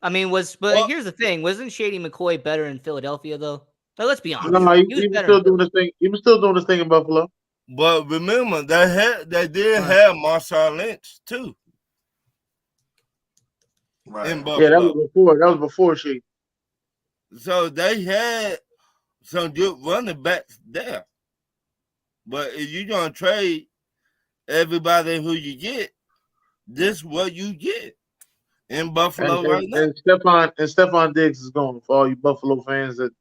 I mean, here's the thing: wasn't Shady McCoy better in Philadelphia though? But let's be honest. No, he was still doing this thing. He was still doing this thing in Buffalo. But remember, they did have Marshawn Lynch too. Right. In Buffalo. Yeah, that was before she. So they had some good running backs there. But if you're gonna trade everybody who you get, this is what you get in Buffalo right now. And Stephon Diggs is going for all you Buffalo fans that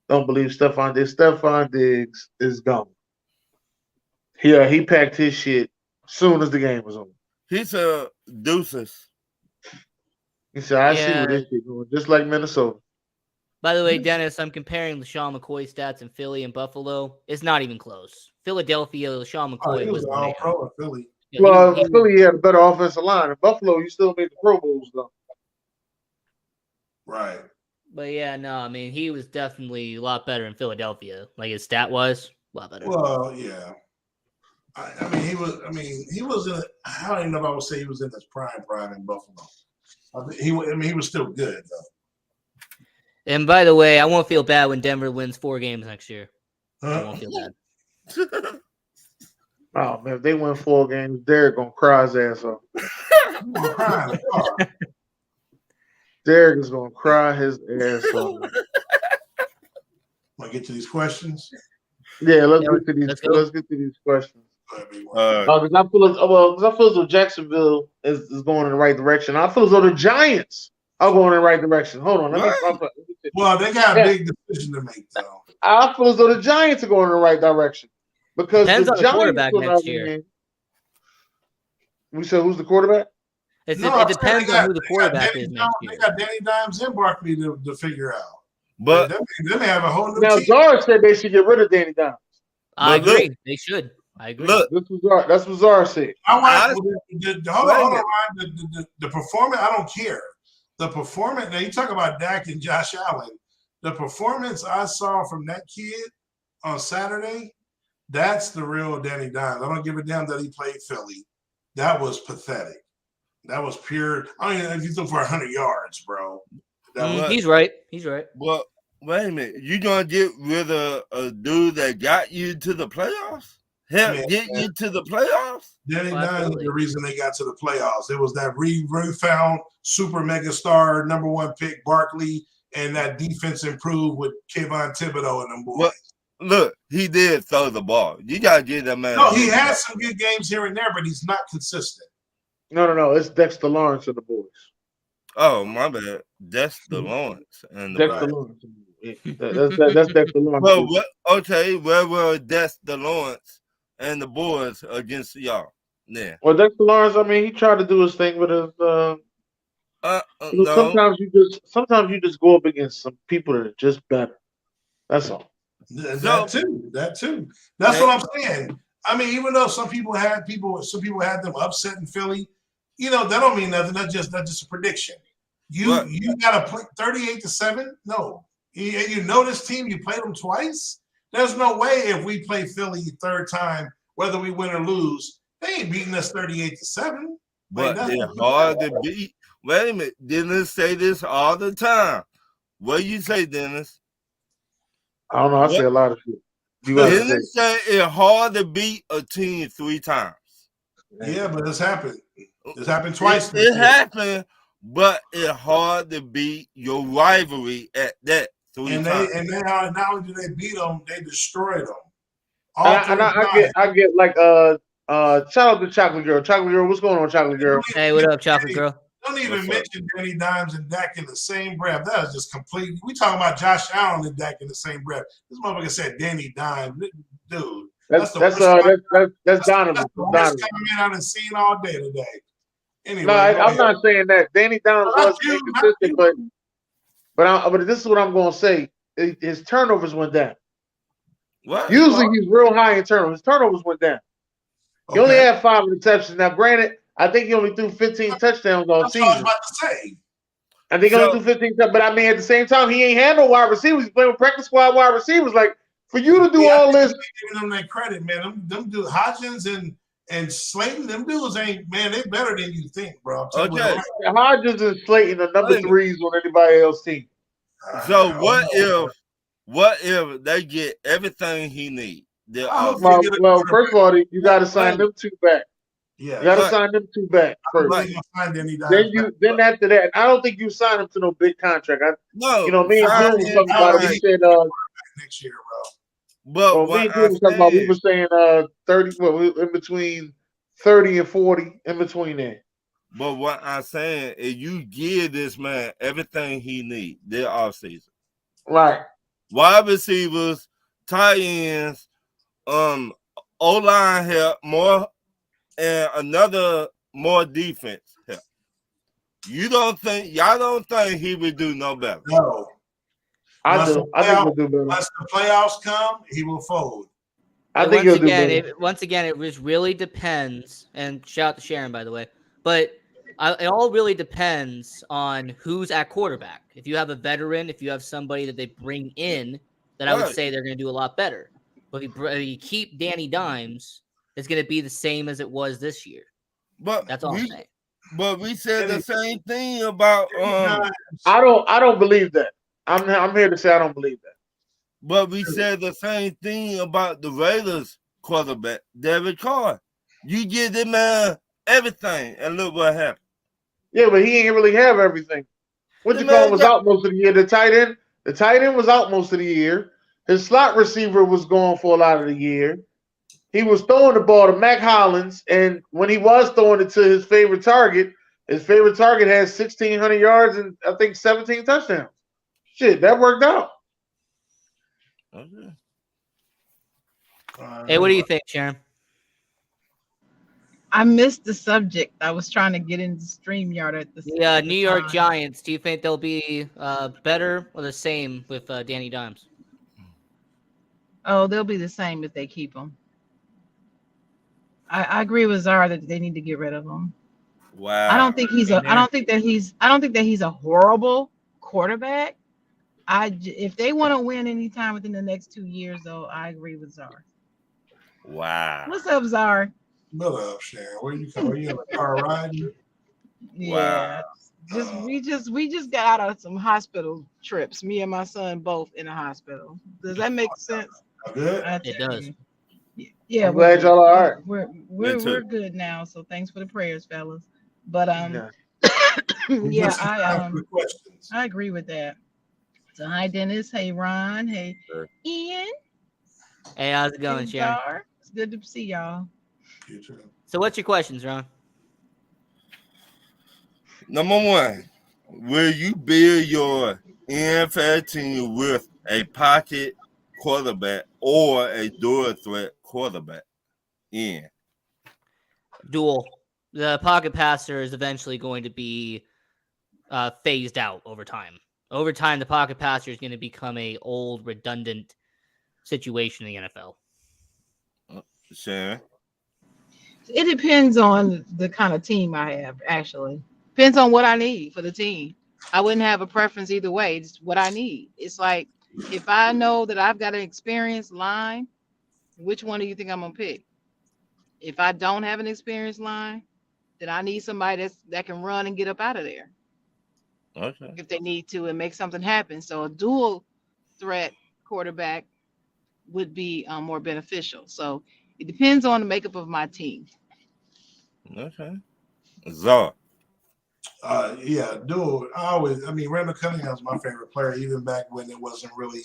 don't believe Stephon Diggs. Stephon Diggs is gone. Yeah, he packed his shit soon as the game was over. He said deuces. He said, I see where this shit going, just like Minnesota. By the way, Dennis, I'm comparing LaShawn McCoy's stats in Philly and Buffalo. It's not even close. Philadelphia, LaShawn McCoy he was all pro in Philly. Well, Philly had a better offensive line. In Buffalo, you still made the Pro Bowls, though. Right. But yeah, no, I mean, he was definitely a lot better in Philadelphia. Like his stat was a lot better. Well, yeah. I mean, he was in. I don't even know if I would say he was in his prime in Buffalo. He was still good though. And by the way, I won't feel bad when Denver wins 4 games next year. I won't feel bad. Oh man, if they win 4 games, Derek gonna cry his ass off. Derek is gonna cry his ass off. Want to get to these questions? Yeah, let's get to these questions. Because I feel as though Jacksonville is going in the right direction. I feel as though the Giants are going in the right direction. Hold on, well, they got a big decision to make, though. I feel as though the Giants are going in the right direction because depends the on the Giants quarterback next year. We said who's the quarterback? It depends on who the quarterback is next year. They got Danny Dimes and Barkley to figure out. But they may have a whole new now team. Zara said they should get rid of Danny Dimes. I agree. They should. I agree. Look, that's what Zara said. Hold on. The performance, I don't care. The performance, now you talk about Dak and Josh Allen. The performance I saw from that kid on Saturday, that's the real Danny Dimes. I don't give a damn that he played Philly. That was pathetic. That was pure. I mean, if you threw for 100 yards, bro. He's right. He's right. Well, wait a minute. You gonna get rid of a dude that got you to the playoffs? Get you to the playoffs? Danny Dimes is the reason they got to the playoffs. It was that refound super mega star #1 pick Barkley, and that defense improved with Kayvon Thibodeau and them boys. Well, look, he did throw the ball. You gotta give that man. No, he had some good games here and there, but he's not consistent. No. It's Dexter Lawrence and the boys. Oh, my bad. Dexter Lawrence and the Dexter Lawrence. That's Dexter Lawrence. Well, where were Dexter Lawrence and the boys against y'all? Yeah. Well, Dexter Lawrence, I mean, he tried to do his thing with his. No. Sometimes you just go up against some people that are just better. That's all. That too. That's what I'm saying. I mean, even though some people had them upset in Philly, that don't mean nothing. That's just a prediction. You got to play 38-7. No, you know this team. You played them twice. There's no way if we play Philly third time, whether we win or lose, they ain't beating us 38-7. But they're hard to beat. Wait a minute, Dennis say this all the time. What do you say, Dennis? I don't know. I say a lot of shit. Dennis say it's hard to beat a team 3 times. Yeah, but it's happened. It's happened twice. It happened, but it's hard to beat your rivalry at that 3 times. And not only do they beat them, they destroyed them. I get like shout out to Chocolate Girl. Chocolate Girl, what's going on, Chocolate Girl? Hey, what up, Chocolate Girl? Don't even mention Danny Dimes and Dak in the same breath. That is just complete. We talking about Josh Allen and Dak in the same breath. This motherfucker said Danny Dimes, dude. That's Donovan. That's the worst comment I've seen all day today. Anyway, no, I'm not saying that. Danny Dimes was inconsistent, but this is what I'm gonna say. His turnovers went down. What? Usually he's real high in turnovers. His turnovers went down. He only had 5 interceptions. Now, granted, I think he only threw 15 touchdowns all season. That's what I was about to say. I think he only threw 15 touchdowns. But I mean, at the same time, he ain't had no wide receivers. He's playing with practice squad wide receivers. Like, for you to do all this. Giving them that credit, man. Them dudes, Hodgins and Slayton, them dudes ain't, man, they better than you think, bro. Okay. Hodgins and Slayton are number 3s on anybody else's team. So what if they get everything he needs? Well, first of all, you got to sign them 2 back. Yeah, you got to sign them 2 back first. Then after that, I don't think you sign them to no big contract. Me and June was talking about it. We said next year, bro. But me and June was talking about, we were saying 30, in between 30 and 40, in between there. But what I'm saying is, you give this man everything he needs this offseason. Right. Wide receivers, tight ends, O-line help more, and another more defense help. Y'all don't think he would do no better? No. I think he'll do better. Once the playoffs come, he will fold. I think he'll do better. Once again, it really depends. And shout out to Sharon, by the way. But it all really depends on who's at quarterback. If you have a veteran, if you have somebody that they bring in, then I would say they're going to do a lot better. But if you keep Danny Dimes, it's going to be the same as it was this year. But that's all I'm saying. But we said the same thing about. I don't believe that. I'm here to say I don't believe that. But we said the same thing about the Raiders quarterback, Derek Carr. You give them man everything, and look what happened. Yeah, but he ain't really have everything. Call was out most of the year. The tight end was out most of the year. His slot receiver was gone for a lot of the year. He was throwing the ball to Mac Hollins, and when he was throwing it to his favorite target had 1,600 yards and I think 17 touchdowns. Shit, that worked out. Okay. Hey, what do you think, Sharon? I missed the subject. I was trying to get into StreamYard at the New York Giants. Do you think they'll be better or the same with Danny Dimes? Oh, they'll be the same if they keep him. I agree with Zara that they need to get rid of him. Wow. I don't think that he's a horrible quarterback. If they want to win anytime within the next 2 years, though, I agree with Zara. Wow. What's up, Zara? What up, Sharon? Where you coming? You in the car riding? Yeah. Wow. We just got out of some hospital trips. Me and my son both in the hospital. Does that make sense? Good. It does. Yeah, I'm glad y'all are all right. We're good now. So thanks for the prayers, fellas. But yeah, I agree with that. So hi Dennis, hey Ron, hey Ian. Hey, how's it going, Sharon? It's good to see y'all. So what's your questions, Ron? Number one, will you build your NFL team with a pocket quarterback or a dual threat quarterback? Dual. The pocket passer is eventually going to be phased out over time. Over time, the pocket passer is going to become a old, redundant situation in the NFL. Sharon? It depends on the kind of team I have, actually. Depends on what I need for the team. I wouldn't have a preference either way. It's what I need. It's like, if I know that I've got an experienced line, which one do you think I'm going to pick? If I don't have an experienced line, then I need somebody that can run and get up out of there. Okay. If they need to and make something happen. So a dual threat quarterback would be more beneficial. So it depends on the makeup of my team. Okay. Zara. Yeah, dual. Randall Cunningham's my favorite player, even back when it wasn't really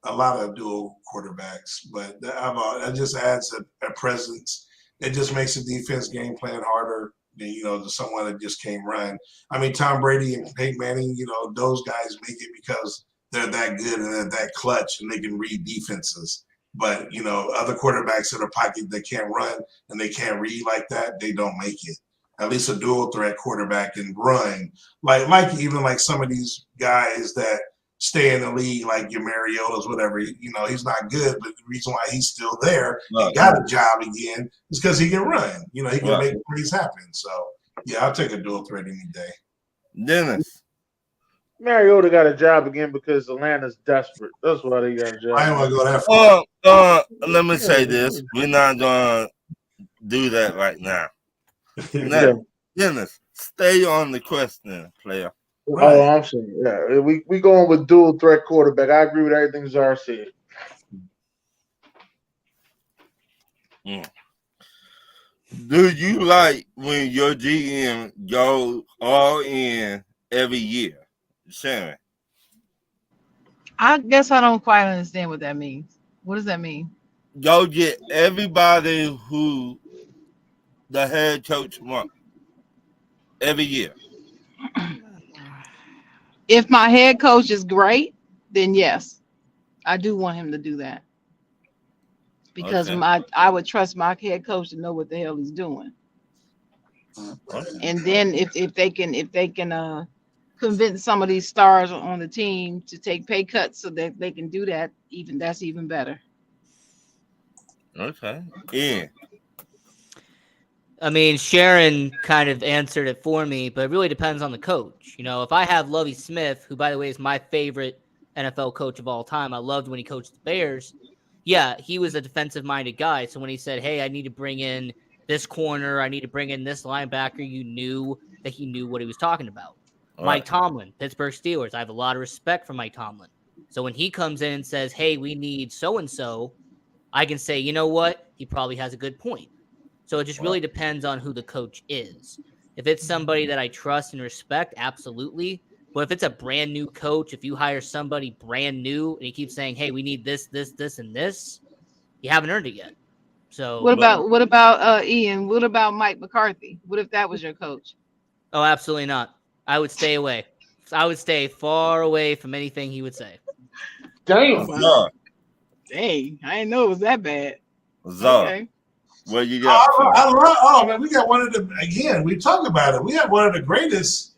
a lot of dual quarterbacks. But that just adds a presence. It just makes the defense game plan harder. than someone that just can't run. I mean, Tom Brady and Peyton Manning, those guys make it because they're that good and they're that clutch and they can read defenses. But, other quarterbacks in the pocket that can't run and they can't read like that, they don't make it. At least a dual threat quarterback can run. Like even like some of these guys that stay in the league, like your Mariotas, whatever, he's not good, but the reason why he's still there and got a job again is because he can run. He can make things happen. So, yeah, I'll take a dual threat any day. Dennis. Mariota got a job again because Atlanta's desperate. That's why they got a job. I don't want to go that far. Let me say this. We're not going to do that right now. Now, Dennis, stay on the question, player. Right. Oh, I'm saying, yeah, we going with dual threat quarterback. I agree with everything Czar said. Do you like when your GM go all in every year, Sharon? I guess I don't quite understand what that means. What does that mean? Go get everybody who the head coach wants every year. If my head coach is great, then yes, I do want him to do that. Because I would trust my head coach to know what the hell he's doing. Okay. And then if they can convince some of these stars on the team to take pay cuts so that they can do that, that's even better. Okay. Yeah. I mean, Sharon kind of answered it for me, but it really depends on the coach. If I have Lovie Smith, who, by the way, is my favorite NFL coach of all time, I loved when he coached the Bears. Yeah, he was a defensive-minded guy. So when he said, hey, I need to bring in this corner, I need to bring in this linebacker, you knew that he knew what he was talking about. All Mike Tomlin, Pittsburgh Steelers, I have a lot of respect for Mike Tomlin. So when he comes in and says, hey, we need so-and-so, I can say, you know what? He probably has a good point. So it just really depends on who the coach is. If it's somebody that I trust and respect, absolutely. But if it's a brand new coach, if you hire somebody brand new and he keeps saying, hey, we need this, and this, you haven't earned it yet. So what about Ian? What about Mike McCarthy? What if that was your coach? Oh, absolutely not. I would stay away. I would stay far away from anything he would say. Damn. Dang, I didn't know it was that bad. Okay. Well, you got. Man, we got one of the, again, we talk about it. We have one of the greatest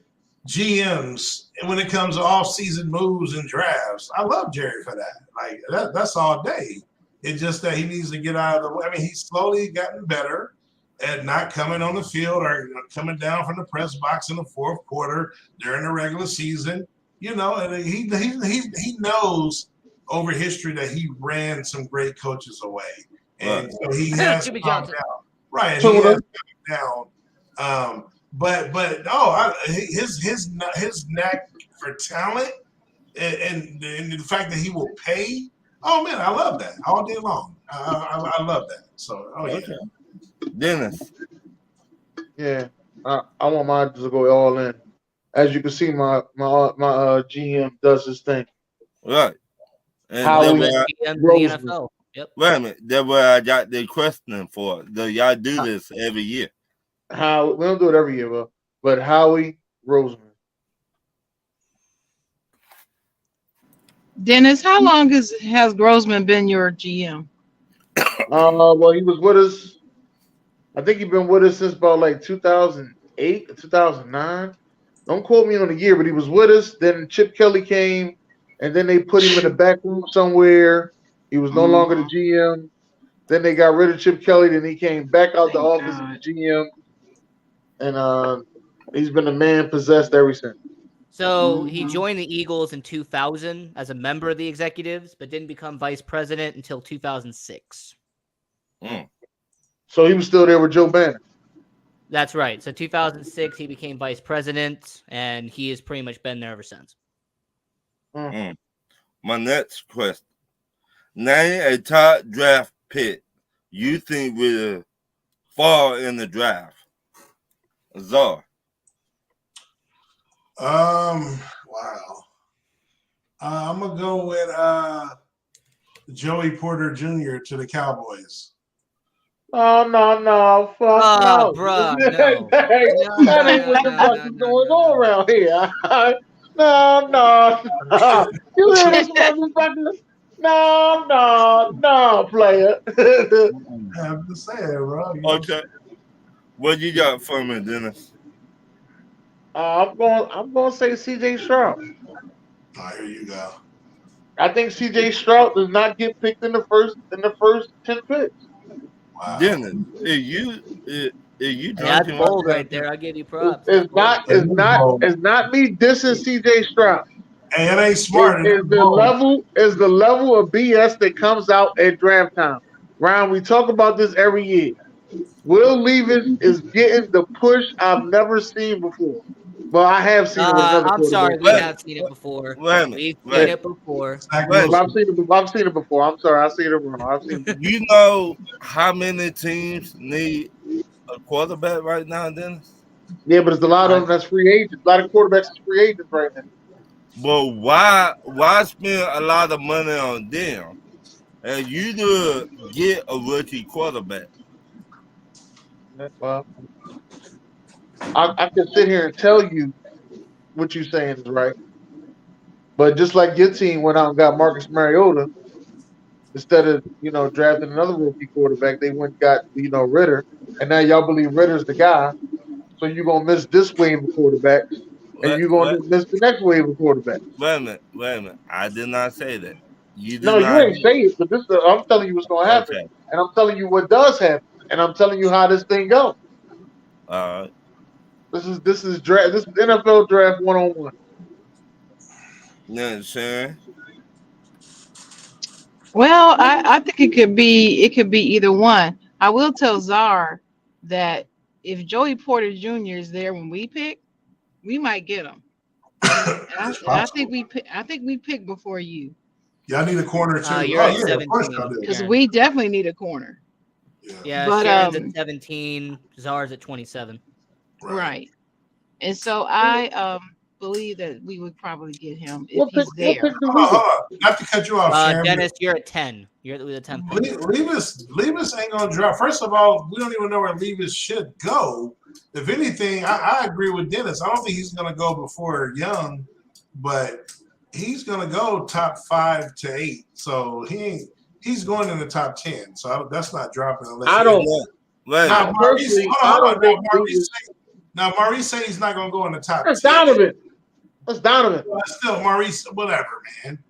GMs when it comes to off-season moves and drafts. I love Jerry for that. Like, that's all day. It's just that he needs to get out of the way. I mean, he's slowly gotten better at not coming on the field or coming down from the press box in the fourth quarter during the regular season. And he knows over history that he ran some great coaches away. And so he has calmed down. Right. He has calmed down. His knack for talent and the fact that he will pay. Oh man, I love that all day long. I love that. So yeah. Dennis. Yeah. I want mine to go all in. As you can see, my GM does his thing. Right. And how we the NFL. Yep. Wait a minute. That's where I got the question for. Do y'all do this every year? We don't do it every year, but Howie Roseman. Dennis, how long has Grossman been your GM? Well, he was with us. I think he's been with us since about like 2008 or 2009. Don't quote me on the year, but he was with us. Then Chip Kelly came, and then they put him in the back room somewhere. He was no longer the GM. Then they got rid of Chip Kelly. Then he came back out the office as the GM, and he's been a man possessed ever since. So he joined the Eagles in 2000 as a member of the executives, but didn't become vice president until 2006. So he was still there with Joe Banner. That's right. So 2006, he became vice president, and he has pretty much been there ever since. My next question. Name a top draft pick you think will fall in the draft. Czar. Wow. I'm gonna go with Joey Porter Jr. to the Cowboys. No, fuck no. Bruh, no. That ain't what the fuck is going on around here. No. You hear this motherfucker? No, player. I'm just saying, bro. Okay. What you got for me, Dennis? I'm going to say C.J. Stroud. Here you go. I think C.J. Stroud does not get picked in the first 10 picks. Wow. Dennis, are you That's drinking? bold right there. I'll give you props. It's not me dissing C.J. Stroud. Hey, it ain't smart. Is the level of BS that comes out at draft time. Ryan, we talk about this every year. Will Levis is getting the push I've never seen before. Well, I have seen it with another I'm sorry, quarterback. we have seen it before. Wait a minute. We've seen it before. I've seen it before. I'm sorry, I've seen it wrong. I've seen it. You know how many teams need a quarterback right now, Dennis? Yeah, but there's a lot of them that's free agents. A lot of quarterbacks is free agents right now. But why spend a lot of money on them and you to get a rookie quarterback? Well, I can sit here and tell you what you're saying is right. But just like your team went out and got Marcus Mariota, instead of, drafting another rookie quarterback, they went and got, Ritter. And now y'all believe Ritter's the guy. So you're going to miss this wave of quarterbacks. And you're going to miss the next wave of quarterbacks. Wait a minute. I did not say that. You ain't say it, but I'm telling you what's going to happen. Okay. And I'm telling you what does happen. And I'm telling you how this thing goes. All right. This is NFL draft 101. You know what I'm saying? Well, I think it could be either one. I will tell Czar that if Joey Porter Jr. is there when we pick, we might get him. I think we pick before you. Y'all need a corner too. You're at 17 because we definitely need a corner. Yeah, but Sharon's at 17, Czar's at 27. Right. And so I believe that we would probably get him if he's there. Not to cut you off, Sharon. Dennis, you're at 10. You're at the 10. Levis ain't gonna drop. First of all, we don't even know where Levis should go. If anything, I agree with Dennis. I don't think he's gonna go before Young, but he's gonna go top 5 to 8. So he's going in the top 10. So that's not dropping. I don't know. Now, Maurice said he's not going to go in the top 10. That's Donovan. Well, still, Maurice, whatever, man.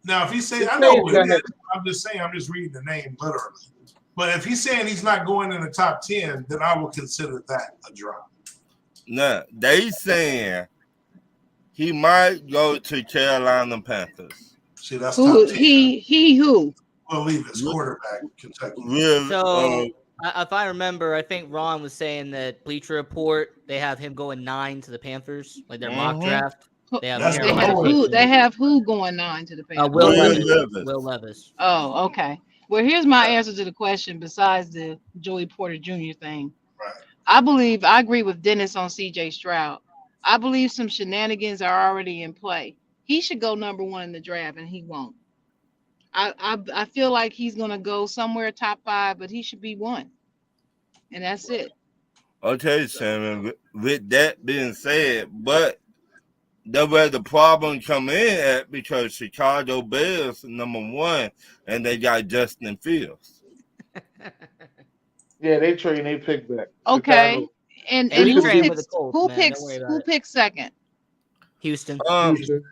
Now, if he says, I know what it is. I'm just saying, I'm just reading the name literally. But if he's saying he's not going in the top 10, then I will consider that a drop. No, they saying he might go to Carolina Panthers. See, that's who who? Well, Levis, quarterback, Kentucky. So, if I remember, I think Ron was saying that Bleacher Report, they have him going 9 to the Panthers, like their mock draft. They have who going 9 to the Panthers? Will Levis. Oh, okay. Well, here's my answer to the question besides the Joey Porter Jr. thing. Right. I agree with Dennis on C.J. Stroud. I believe some shenanigans are already in play. He should go number 1 in the draft, and he won't. I feel like he's gonna go somewhere top 5, but he should be 1, and that's it. Okay, Shannon. With that being said, but that's where the problem come in at because Chicago Bears number 1, and they got Justin Fields. Yeah, they trade. They pick back. Okay, Chicago. and who picks second? Houston. Houston.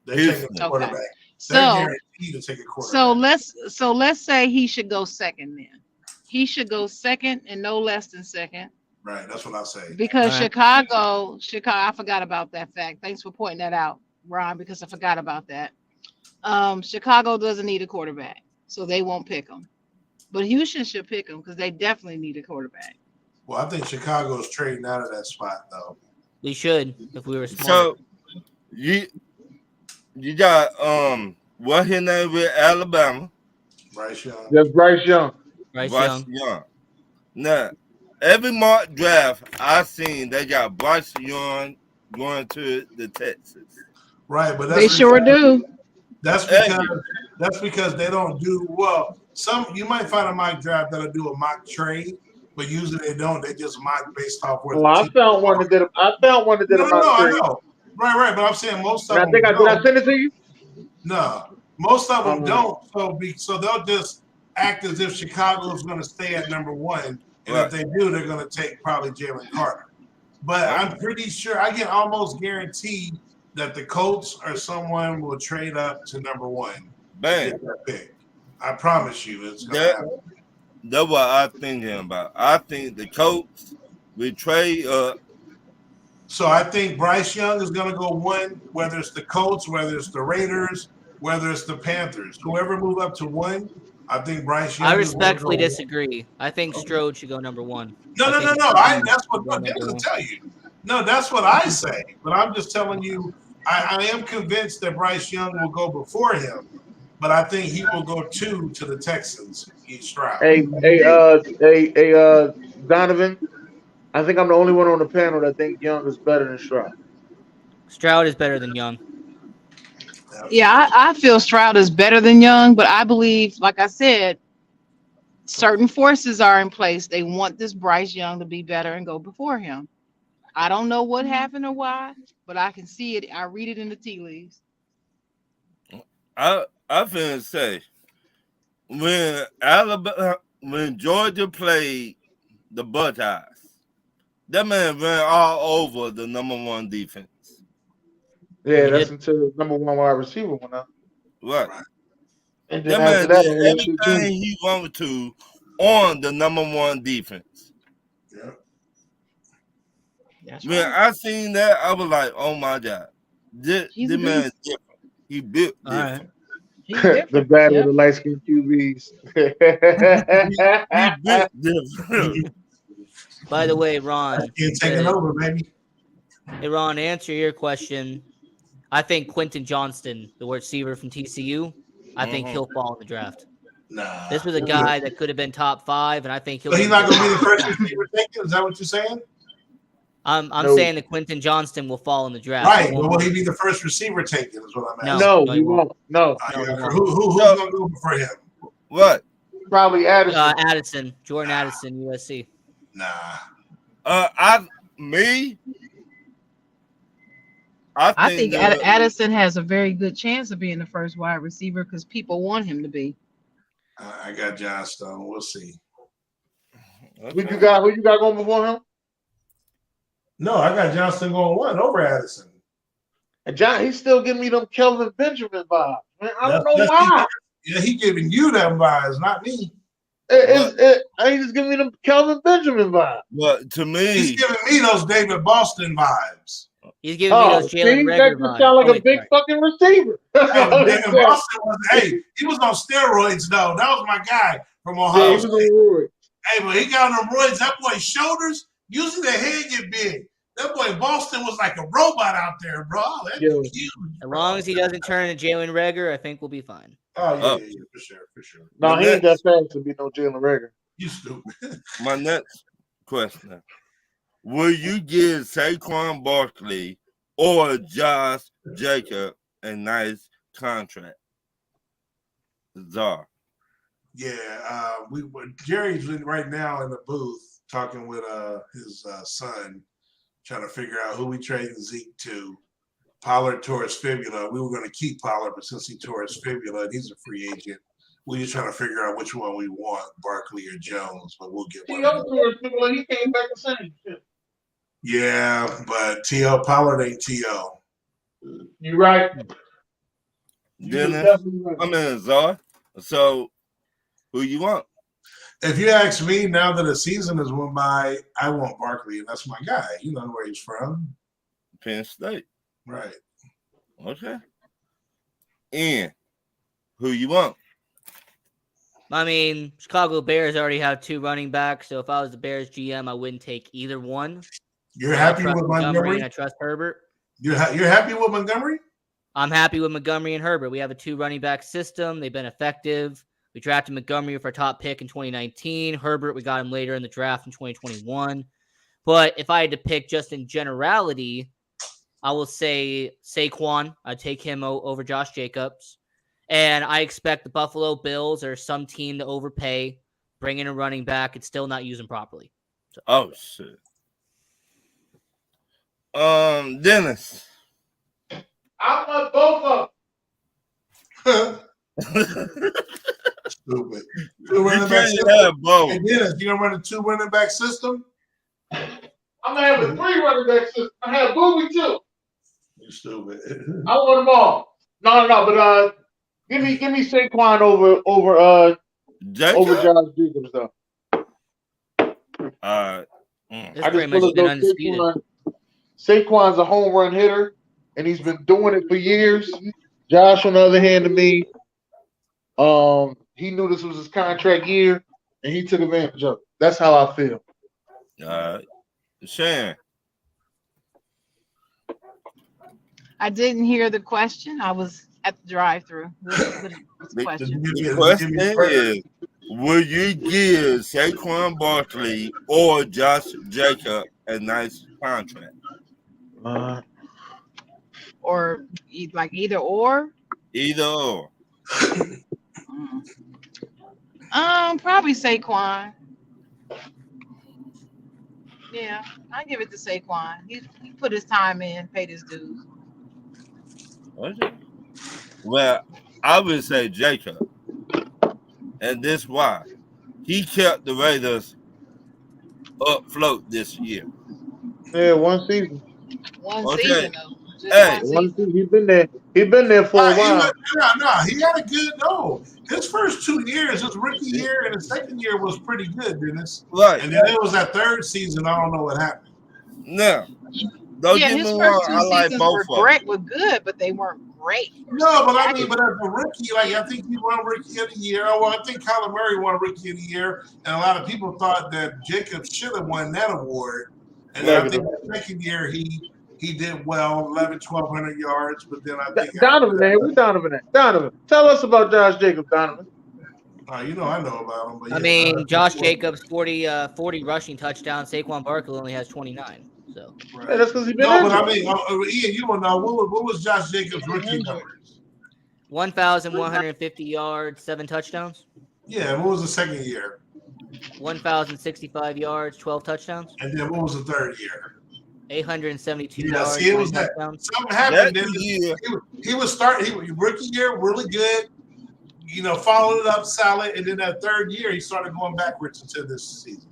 They take a quarterback. Okay. So let's say he should go second then. He should go second and no less than second. Right, that's what I say. Because Chicago, I forgot about that fact. Thanks for pointing that out, Ron, because I forgot about that. Chicago doesn't need a quarterback, so they won't pick him. But Houston should pick him because they definitely need a quarterback. Well, I think Chicago's trading out of that spot though. We should if we were smart. So you got what his name with Alabama? Bryce Young. That's Bryce Young. Bryce Young. Now, every mock draft I seen, they got Bryce Young going to the Texas. Right, but they sure do. That's because they don't do well. you might find a mock draft that'll do a mock trade, but usually they don't. They just mock based off where Oh, the I team. found one that did. I found one that did No, a no, no, mock I trade, know. Right. But I'm saying most and of I them think did I don't. send it to you? No, most of them Um, don't. So they'll just act as if Chicago's going to stay at number one, and if they do, they're going to take probably Jalen Carter. But I'm pretty sure I can almost guarantee that the Colts or someone will trade up to number one to get that pick. I promise you, it's going to happen. That's what I'm thinking about. I think the Colts will trade up. So I think Bryce Young is going to go one, whether it's the Colts, whether it's the Raiders, whether it's the Panthers. Whoever move up to one, I think Bryce Young. I respectfully disagree. I think Strode should go number one. No. That's what Jim will tell you. No, that's what I say. But I'm just telling you, I am convinced that Bryce Young will go before him, but I think he will go two to the Texans. He's Stroud. Hey, Donovan. I think I'm the only one on the panel that think Young is better than Stroud. Stroud is better than Young. Yeah, I feel Stroud is better than Young, but I believe, like I said, certain forces are in place. They want this Bryce Young to be better and go before him. I don't know what happened or why, but I can see it. I read it in the tea leaves. I finna say when Georgia played the Buckeyes, that man ran all over the number one defense. Yeah, that's until the number one wide receiver went out. Right. And that man did everything he wanted to on the number one defense. Yeah. When I seen that, I was like, "Oh my God, this man is different. He built different." The battle of the light skinned QBs. he built different. By the way, Ron, taking over, baby. Hey, Ron, to answer your question, I think Quentin Johnston, the receiver from TCU, I think he'll fall in the draft. Nah, this was a guy that could have been top 5, and I think he'll. So he's not going to be the first receiver taken. Is that what you're saying? I'm saying that Quentin Johnston will fall in the draft. Right, but will he be the first receiver taken? Is what I'm asking. No, he won't. No. Who's going to go before him? What? Probably Addison. Addison, Jordan Addison, USC. Nah. I think Addison has a very good chance of being the first wide receiver because people want him to be. I got Johnston. We'll see. Who you got going before him? No, I got Johnston going one over Addison. And he's still giving me them Kelvin Benjamin vibes. Man, I don't know why. He giving you them vibes, not me. He's just giving me them Kelvin Benjamin vibes. But to me, he's giving me those David Boston vibes. He's giving me those Jalen Reagor vibes. Sound like a big fucking receiver. David Boston he was on steroids though. That was my guy from Ohio State. Hey, but he got on them roids. That boy's shoulders, usually the head get big. That boy Boston was like a robot out there, bro. That's huge. As long as he doesn't turn into Jalen Reagor, I think we'll be fine. Oh, yeah, for sure. No, he ain't that fast to be no Jalen Reagor. You stupid. My next question. Will you give Saquon Barkley or Josh Jacob a nice contract? Czar. Yeah, Jerry's right now in the booth talking with his son, trying to figure out who we trading Zeke to. Pollard tore his fibula. We were going to keep Pollard, but since he tore his fibula and he's a free agent, we're just trying to figure out which one we want, Barkley or Jones. But we'll get one. He came back the same shit. Yeah, but T.O. Pollard ain't T.O. You're right. I'm in Czar. So, who you want? If you ask me, now that the season has went by, I want Barkley, and that's my guy. You know where he's from. Penn State. Right. Okay. And who you want? I mean, Chicago Bears already have 2 running backs, so if I was the Bears GM, I wouldn't take either one. You're happy with Montgomery? And I trust Herbert. You're happy with Montgomery? I'm happy with Montgomery and Herbert. We have a 2 running back system. They've been effective. We drafted Montgomery for our top pick in 2019. Herbert, we got him later in the draft in 2021. But if I had to pick just in generality, I will say Saquon. I'd take him over Josh Jacobs. And I expect the Buffalo Bills or some team to overpay, bring in a running back, and still not use him properly. So. Oh shit. Dennis. I want both of them. Stupid. You can't have both. Hey, Dennis, you gonna run a 2 running back system? I'm gonna have a 3 running back system. I have Booby too. You stupid. I want them all. No. But give me Saquon over Josh Jacobs though. This I pretty just much feel as been though undisputed. Saquon's a home run hitter, and he's been doing it for years. Josh, on the other hand, to me, he knew this was his contract year, and he took advantage of it. That's how I feel. Shan. I didn't hear the question. I was at the drive-through. What's the question? The question is, will you give Saquon Barkley or Josh Jacob a nice contract? Or like either or? Either or. Probably Saquon. Yeah, I give it to Saquon. He put his time in, paid his dues. Okay. Well, I would say Jacob. And this why. He kept the Raiders afloat this year. Yeah, one season. One Okay. season though. Just Hey, one season. He's been there. He's been there for a while. He had a good His first 2 years, his rookie year and his second year was pretty good, Dennis. Right. And then it was that third season. I don't know what happened. No. Don't Yeah, get his me first wrong, 2 I like seasons both were of them. great, were good, but they weren't great. No, but I mean, but as a rookie, like I think he won Rookie of the Year. Oh, well, I think Kyler Murray won Rookie of the Year, and a lot of people thought that Jacob should have won that award. And then I think the second year he did well, 1,200 yards, but then I think Donovan, where Donovan at? Donovan, tell us about Josh Jacobs, Donovan. You know I know about him. But I mean, Josh Jacobs 40 rushing touchdowns. Saquon Barkley only has 29. So Yeah, that's because he's been but I injured. mean, Ian, you don't know what was Josh Jacobs' rookie numbers? 1,150 yards, 7 touchdowns. Yeah, what was the second year? 1,065 yards, 12 touchdowns. And then what was the third year? 872 Yeah, yards, see, it 9 was that touchdowns. something happened. That Then year. he was rookie year really good. You know, followed it up solid, and then that third year he started going backwards into this season.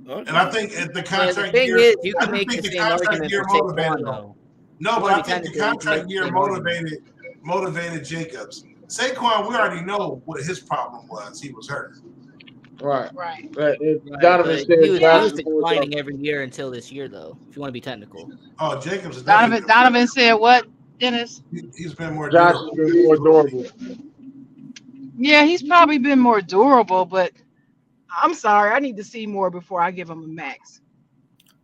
Okay. And I think at the Yeah, contract the thing year, is, you I can make think the the same contract argument year for motivated Saquon, him. though. No, but I think the Technically, you can make contract the year same argument. motivated Jacobs. Saquon, we already know what his problem was. He was hurt. Right. Right, Donovan but said he was Josh declining every year until this year, though. If you want to be technical. Oh, Jacobs is Donovan said what, Dennis? He's been more Josh durable. has been more durable. Yeah, he's probably been more durable, but I'm sorry, I need to see more before I give him a max.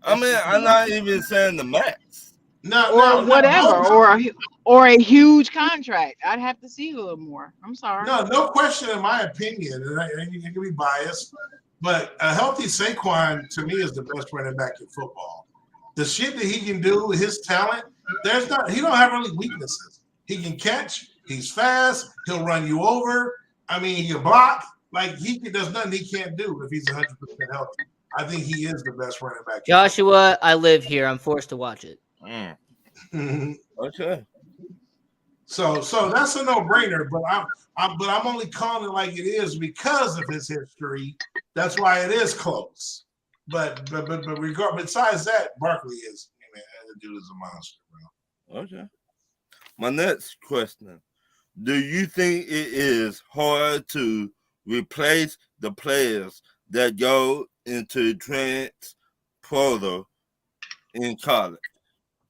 I mean, I'm not even saying the max. Or whatever, or a huge contract. I'd have to see a little more. I'm sorry. No question in my opinion, and you can be biased, but a healthy Saquon to me is the best running back in football. The shit that he can do, his talent, he don't have really weaknesses. He can catch, he's fast, he'll run you over. I mean, he can block. Like there's nothing he can't do if he's 100% healthy. I think he is the best running back. Joshua, I live here. I'm forced to watch it. Okay. So that's a no-brainer, but I'm only calling it like it is because of his history. That's why it is close. But besides that, Barkley is, man, the dude is a monster, bro. Okay. My next question: do you think it is hard to replace the players that go into trans portal in college?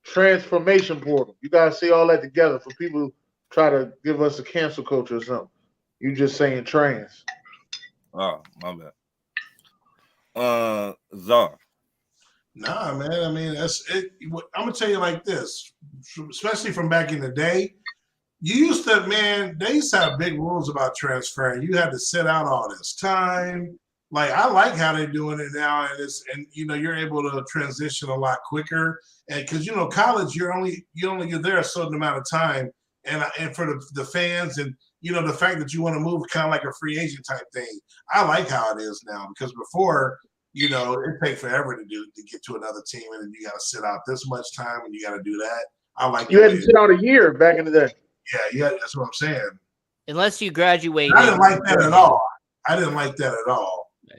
Transformation portal. You gotta see all that together for people who try to give us a cancel culture or something. You just saying trans. Oh, my bad. Czar. Nah, man. I mean, that's it. I'm gonna tell you like this, especially from back in the day. You used to, man. They used to have big rules about transferring. You had to sit out all this time. Like I like how they're doing it now, and you're able to transition a lot quicker. And because college, you're there a certain amount of time, and for the fans, and the fact that you want to move kind of like a free agent type thing. I like how it is now because before, it take forever to get to another team, and then you got to sit out this much time, and you got to do that. I like you had to sit out a year back in the day. Yeah, that's what I'm saying. Unless you graduated. I didn't like that at all.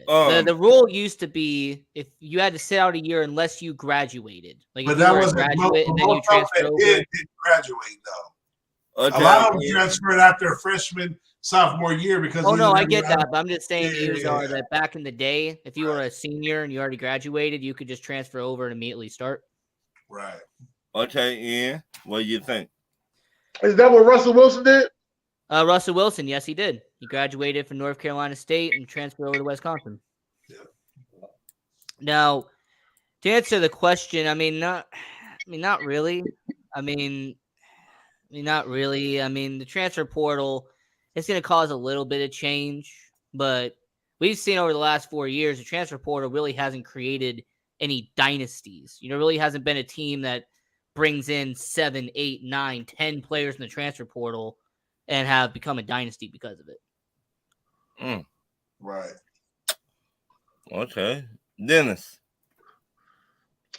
The rule used to be if you had to sit out a year unless you graduated. Like but if that you were a wasn't graduate and then you transfer over. Did graduate though. Okay. A lot of them transferred after freshman, sophomore year because. Oh no, I get that, but I'm just saying that back in the day, if you were a senior and you already graduated, you could just transfer over and immediately start. Right. Okay, Ian, what do you think? Is that what Russell Wilson did? Russell Wilson, yes, he did. He graduated from North Carolina State and transferred over to Wisconsin. Yeah. Now, to answer the question, not really. Not really. The transfer portal is going to cause a little bit of change, but we've seen over the last 4 years, the transfer portal really hasn't created any dynasties. Really hasn't been a team that brings in 7, 8, 9, 10 players in the transfer portal and have become a dynasty because of it. Right. Okay. Dennis.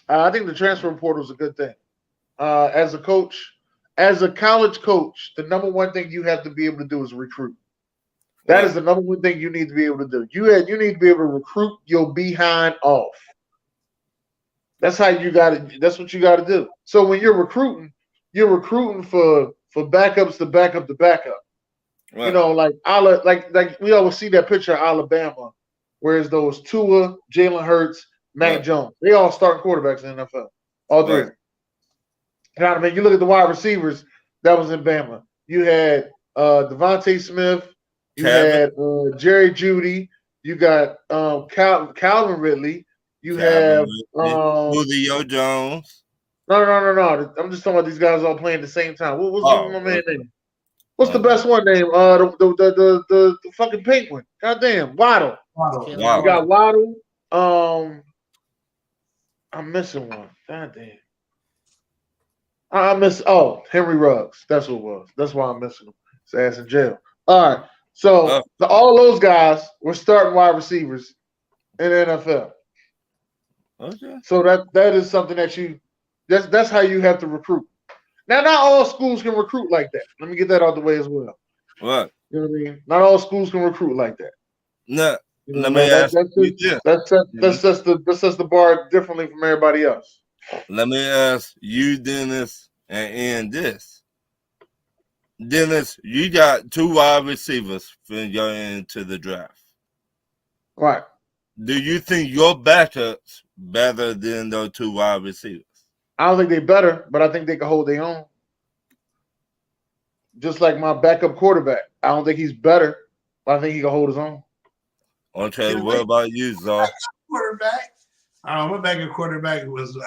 I think the transfer portal is a good thing. As a coach, as a college coach, the number one thing you have to be able to do is recruit. That is the number one thing you need to be able to do. You need to be able to recruit your behind off. That's how you got to. That's what you got to do. So when you're recruiting for backups to backup to backup. Right. Like we always see that picture of Alabama, whereas those Tua, Jalen Hurts, Mac Jones, they all start quarterbacks in the NFL. All three. Right. You look at the wide receivers that was in Bama. You had Devontae Smith, you had Jerry Jeudy, you got Calvin Ridley, you have Julio Jones. No. I'm just talking about these guys all playing at the same time. What's my man name? What's the best one name? The fucking Penguin. Goddamn, Waddle. You got Waddle. I'm missing one. Goddamn. Henry Ruggs. That's what it was. That's why I'm missing him. His ass in jail. All right. So all those guys were starting wide receivers in the NFL. Okay. So that is something that's how you have to recruit. Now, not all schools can recruit like that. Let me get that out the way as well. What? You know what I mean? Not all schools can recruit like that. No. Let me ask you this. That sets the bar differently from everybody else. Let me ask you, Dennis, and Ian this. Dennis, you got 2 wide receivers going into the draft. Right. Do you think your backup's better than those 2 wide receivers? I don't think they're better, but I think they can hold their own. Just like my backup quarterback. I don't think he's better, but I think he can hold his own. Okay, what about you, Zar? Quarterback? My backup quarterback was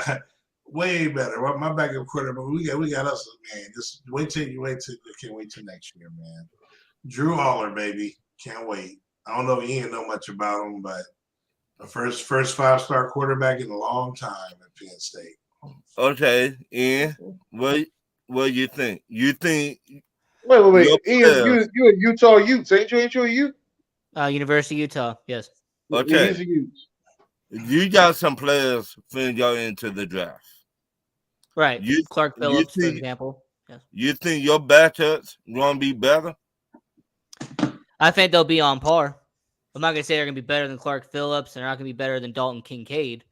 way better. My backup quarterback, we got us, man. Just can't wait till next year, man. Drew Aller, baby. Can't wait. I don't know if Ian know much about him, but the first 5-star quarterback in a long time at Penn State. Okay, Ian, what do you think? You think? Wait. Ian, you a Utah Utes, ain't you a Ute? University of Utah, yes. Okay. He's a Ute. You got some players finna go into the draft. Right. Clark Phillips, for example. Yes. You think your backups gonna be better? I think they'll be on par. I'm not gonna say they're gonna be better than Clark Phillips, and they're not gonna be better than Dalton Kincaid,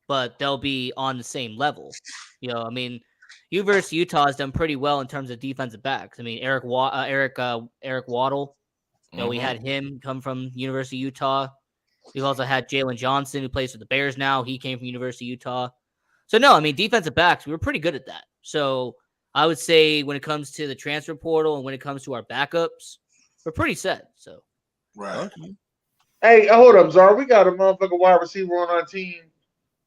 but they'll be on the same level. University of Utah has done pretty well in terms of defensive backs. Eric Waddle. We had him come from University of Utah. We've also had Jalen Johnson, who plays for the Bears now. He came from University of Utah. So, no, defensive backs, we were pretty good at that. So, I would say when it comes to the transfer portal and when it comes to our backups, we're pretty set. So, right. Okay. Hey, hold up, Zara. We got a motherfucking wide receiver on our team.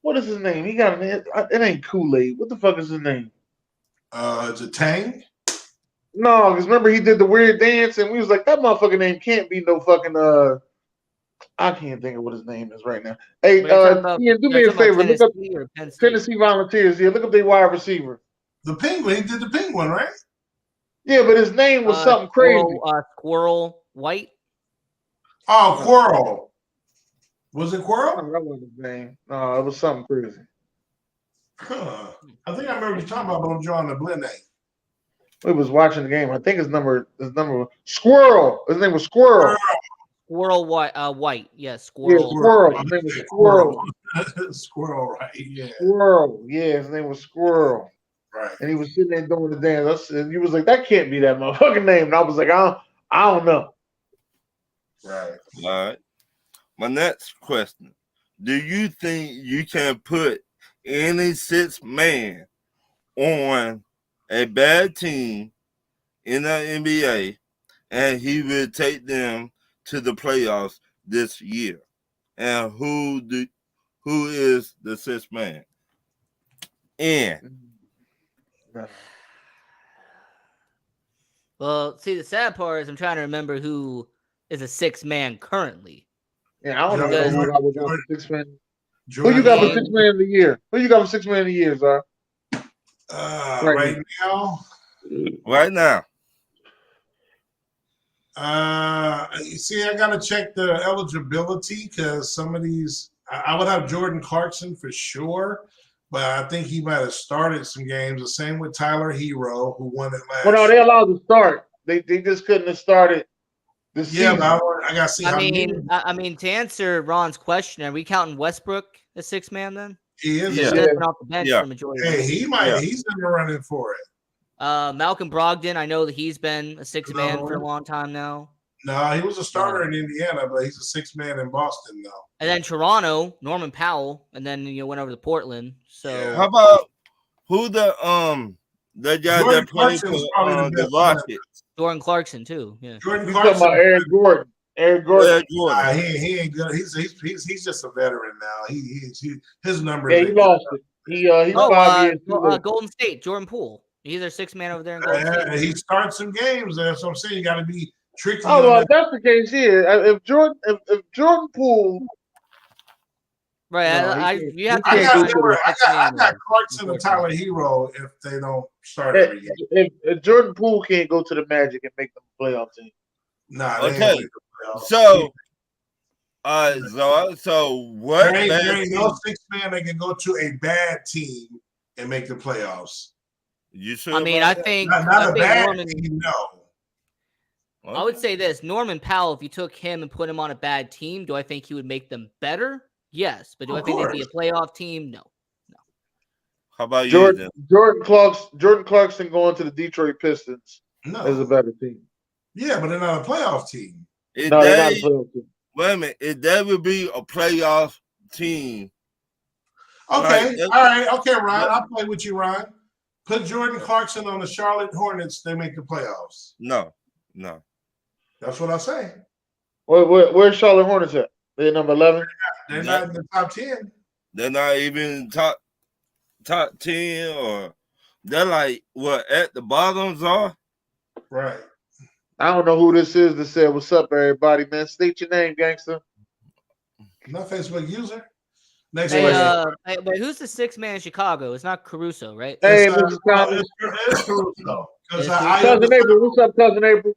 What is his name? He got it ain't Kool-Aid. What the fuck is his name? Is it Tang? No, because remember he did the weird dance and we was like, that motherfucking name can't be no fucking I can't think of what his name is right now. Hey, Ian, do me a favor. Look up Tennessee Volunteers here. Look up their wide receiver. The Penguin. He did the Penguin, right? Yeah, but his name was something crazy. Squirrel White. Oh, Quirrell. Was it No, Quirrell? that wasn't his name. No, it was something crazy. Huh. I think I remember you talking about, but I'm drawing the blend name. We was watching the game. I think his number was Squirrel. His name was Squirrel. Squirrel White. Yes, Yeah, Squirrel. Squirrel. White. His name was Squirrel. Squirrel, right? Yeah, Squirrel. Yeah, his name was Squirrel. right. And he was sitting there doing the dance. And he was like, "That can't be that motherfucking name." And I was like, I don't know." Right. All right. My next question: do you think you can put any six man on a bad team in the NBA and he will take them to the playoffs this year? And who is the sixth man? And Well, see, the sad part is I'm trying to remember who is a six man currently. Yeah, I don't Jordan- even know who I would got Jordan- for six man. Who Jordan you got for Love, six man of the year? Who you got for six man of the year, Zar? right now. right now, You see, I gotta check the eligibility because some of these. I would have Jordan Clarkson for sure, but I think he might have started some games. The same with Tyler Hero, who won it last. Well, no, they allowed to start. They just couldn't have started this Yeah, season. but I gotta see how I mean, to answer Ron's question, are we counting Westbrook as six man then? he is. Yeah. He's been off the bench Yeah. for the majority. Hey, of the he season. might. Yeah. He's in the running for it. Malcolm Brogdon, I know that he's been a six man No. for a long time now. No, he was a starter in Indiana, but he's a six man in Boston now. And then Toronto, Norman Powell, and then went over to Portland. So Yeah. how about who the guy Jordan that played Clarkson was for probably the the best Rockets? Jordan Clarkson too. Yeah. Jordan You talking about Clarkson. Eric Gordon? Eric Gordon. Eric Gordon. He ain't good. He's just a veteran now. His numbers. Yeah, he ain't lost it. He's 5 years too late. Golden State, Jordan Poole. He's their six man over there in Golden good. State. He starts some games there, so I'm saying you got to be tricky. Oh on well, that. if that's the case here. If Jordan Poole, Right. No, You have to I can't got, go find to who the- the I six man got is. Clarkson and Tyler Hero if they don't start every game. if Jordan Poole can't go to the Magic and make them a playoff team. Nah, they Okay. ain't make the playoffs. So, so what? there bad ain't no team- six man that can go to a bad team and make the playoffs. You sure? I mean, about I think Not I a think bad Norman. team, no. that? I would say this: Norman Powell. If you took him and put him on a bad team, do I think he would make them better? Yes, but do Of I think they'd be a course. playoff team? No. How about you? Jordan Then? Jordan Clarkson going to the Detroit Pistons is a No. better team. Yeah, but they're not a playoff team. If No, they're not a they, playoff team. wait a minute. If that would be a playoff team, Okay, Right. all right, okay, Ryan. I'll play with you, Ryan. Put Jordan Clarkson on the Charlotte Hornets, they make the playoffs. no. That's what I say. Where's Charlotte Hornets at? They're number 11. They're not in the top 10. They're not even top 10, or they're like what at the bottoms are. Right. I don't know who this is that said, "What's up, everybody, man? State your name, gangster." Not Facebook user. Next Hey, question. but who's the six man in Chicago? It's not Caruso, right? Hey, It's, Mrs. Thomas. it's Caruso. Because Cousin April. What's up, Cousin April?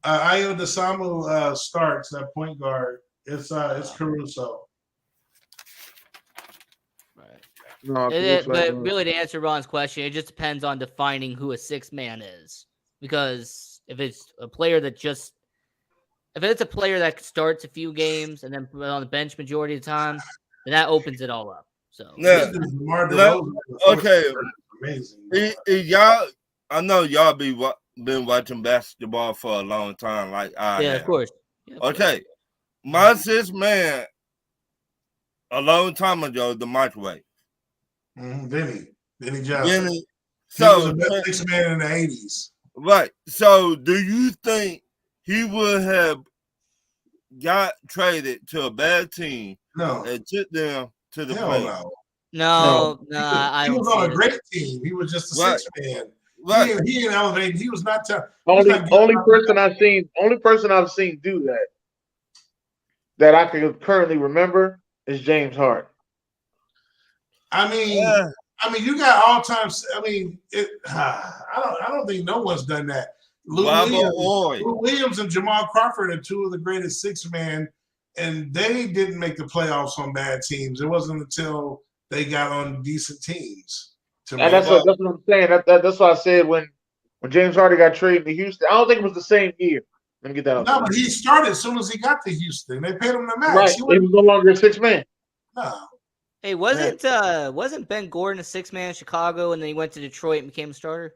Ayo DeSamu starts at point guard. It's Caruso. No, But really, to answer Ron's question, it just depends on defining who a six man is. Because if it's a player that starts a few games and then put on the bench majority of the time, then that opens it all up. So Yeah. DeMar No, DeRozan. okay. Amazing. Y'all, I know y'all been watching basketball for a long time, like I yeah, have. of course. Yeah, of course. Okay, my sixth man, a long time ago, the microwave. Vinny Johnson. Vinny, He was so the best six man in the 80s. right. So, do you think he would have got traded to a bad team No. and took them to the Hell playoffs? no. No, I He don't was see on a it. great team. He was just a Right. six man. Right. He didn't elevate. He was not. Only person I've seen do that I can currently remember is James Harden. I mean, Yeah. I mean, you got all time. I mean, I don't think no one's done that. Lou Williams and Jamal Crawford are two of the greatest six-man, and they didn't make the playoffs on bad teams. It wasn't until they got on decent teams. And that's what I'm saying. That's what I said when James Harden got traded to Houston. I don't think it was the same year. Let me get that out. No, but he started as soon as he got to Houston. They paid him the max. Right. He was no longer a six-man. No. Hey, wasn't Ben Gordon a six-man in Chicago, and then he went to Detroit and became a starter?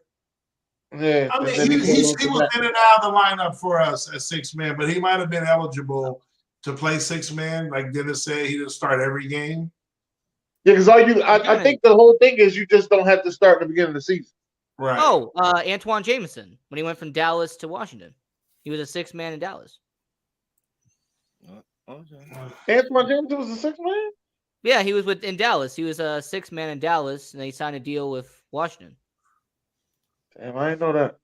Yeah. I mean, he was in and out of the lineup for us as six-man, but he might have been eligible to play six-man. Like Dennis said, he didn't start every game. Yeah, because I think the whole thing is you just don't have to start in the beginning of the season. Right. Oh, Antoine Jameson, when he went from Dallas to Washington. He was a six-man in Dallas. Antoine Jameson was a six-man? Yeah, he was in Dallas. He was a six-man in Dallas, and they signed a deal with Washington. Damn, I didn't know that.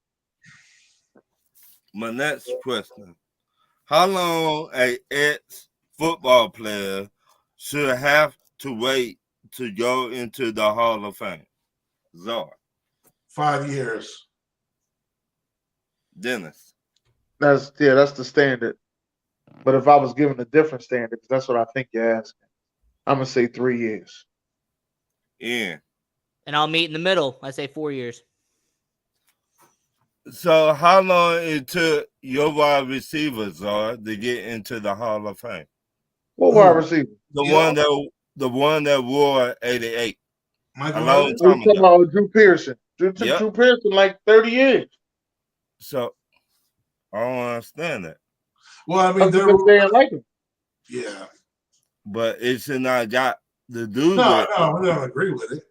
My next question. How long a ex-football player should have to wait to go into the Hall of Fame? Czar. 5 years. Dennis. That's the standard. But if I was given a different standard, because that's what I think you're asking, I'm gonna say 3 years. Yeah. And I'll meet in the middle. I say 4 years. So how long it took your wide receivers Czar to get into the Hall of Fame? What wide receiver? The one that wore 88. Michael A long Irvin? time talking ago. about Drew Pearson. Drew Pearson like 30 years. So I don't understand that. Well, I mean, they don't like him. Yeah. But it should not got the dude. No, we don't agree with it.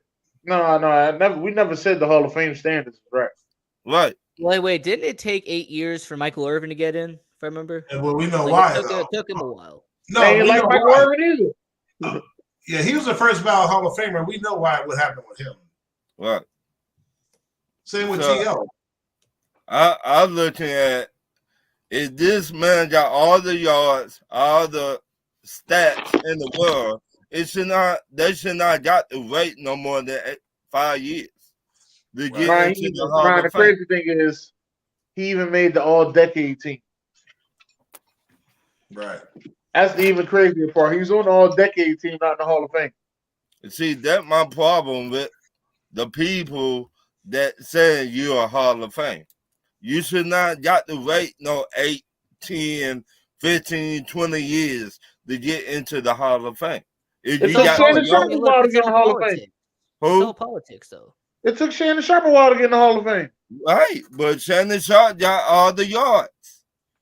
No, we never said the Hall of Fame standards is right. Right. Wait, didn't it take 8 years for Michael Irvin to get in, if I remember? And well, we know why. It took him a while. No, they ain't like Michael Irvin either. Yeah, he was the first ballot Hall of Famer. We know why what happened with him. Right. Same with T.O. I'm looking at if this man got all the yards, all the stats in the world, they should not got to wait no more than 5 years to get into the Hall of Fame. The crazy thing is he even made the all-decade team. Right. That's the even crazier part. He was on the all-decade team, not in the Hall of Fame. See, that's my problem with the people that say you're a Hall of Fame. You should not got to wait no 8, 10, 15, 20 years to get into the Hall of Fame. If it took Shannon Sharp a while to get in the Hall of Fame. Who? It's all politics, though. It took Shannon Sharp a while to get in the Hall of Fame. Right, but Shannon Sharp got all the yards.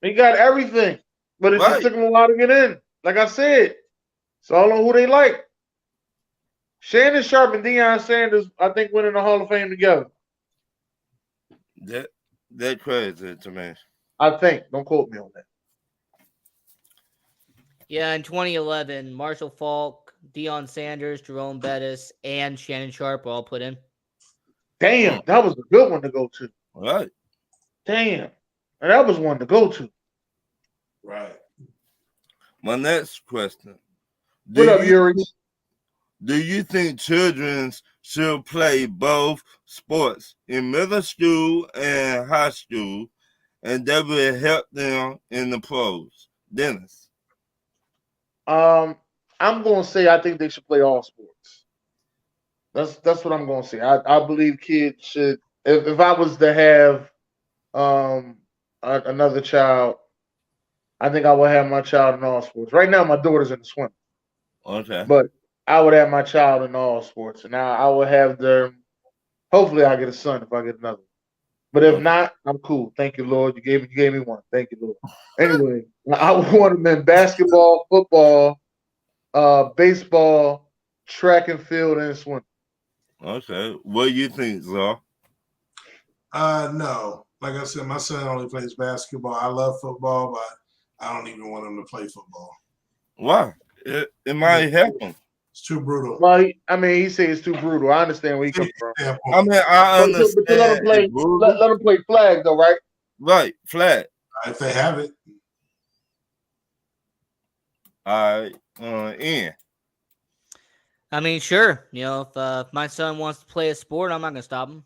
He got everything, but it just took him a while to get in. Like I said, it's all on who they like. Shannon Sharp and Deion Sanders, I think, went in the Hall of Fame together. That's crazy to me. I think. Don't quote me on that. Yeah, in 2011, Marshall Faulk, Deion Sanders, Jerome Bettis, and Shannon Sharp were all put in. Damn, that was a good one to go to. Right. Damn. And that was one to go to. Right. My next question. What up, Yuri? Do you think children should play both sports in middle school and high school, and that will help them in the pros? Dennis. I'm going to say I think they should play all sports. That's what I'm going to say. I believe kids should. If I was to have another child, I think I would have my child in all sports. Right now, my daughter's in the swim. Okay. But I would have my child in all sports, and I would have them. Hopefully, I get a son if I get another. But if not, I'm cool. Thank you, Lord. You gave me one. Thank you, Lord. Anyway, I want them in basketball, football, baseball, track and field, and swim. Okay. What do you think, Zar? No. Like I said, my son only plays basketball. I love football, but I don't even want him to play football. Why? It might help him. It's too brutal. Well, he says it's too brutal. I understand where he comes from. I mean, I understand. But let him play flag, though, right? Right, flag. If they have it. All right, Ian. I mean, sure. If my son wants to play a sport, I'm not gonna stop him.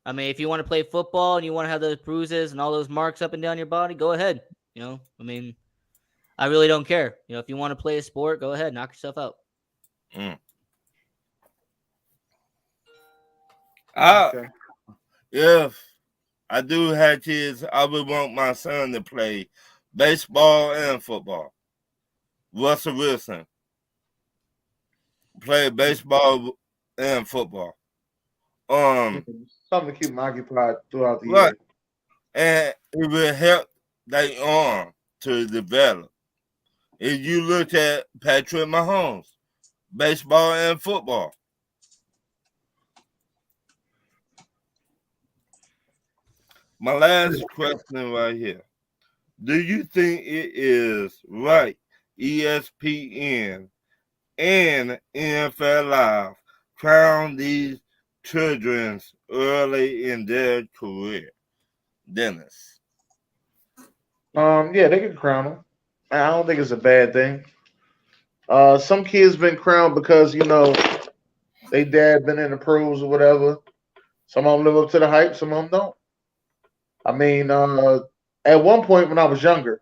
I mean, if you want to play football and you want to have those bruises and all those marks up and down your body, go ahead. I mean, I really don't care. If you want to play a sport, go ahead, knock yourself out. Mm. Okay. If I do have kids, I would want my son to play baseball and football. Russell Wilson played baseball and football. Something to keep them occupied throughout the Right. year. And it will help their arm to develop. If you look at Patrick Mahomes, baseball and football. My last question right here. Do you think it is right ESPN and NFL Live crown these children early in their career? Dennis. Yeah, they can crown them. I don't think it's a bad thing. Some kids been crowned because they dad been in the pros or whatever. Some of them live up to the hype. Some of them don't. I mean, at one point when I was younger,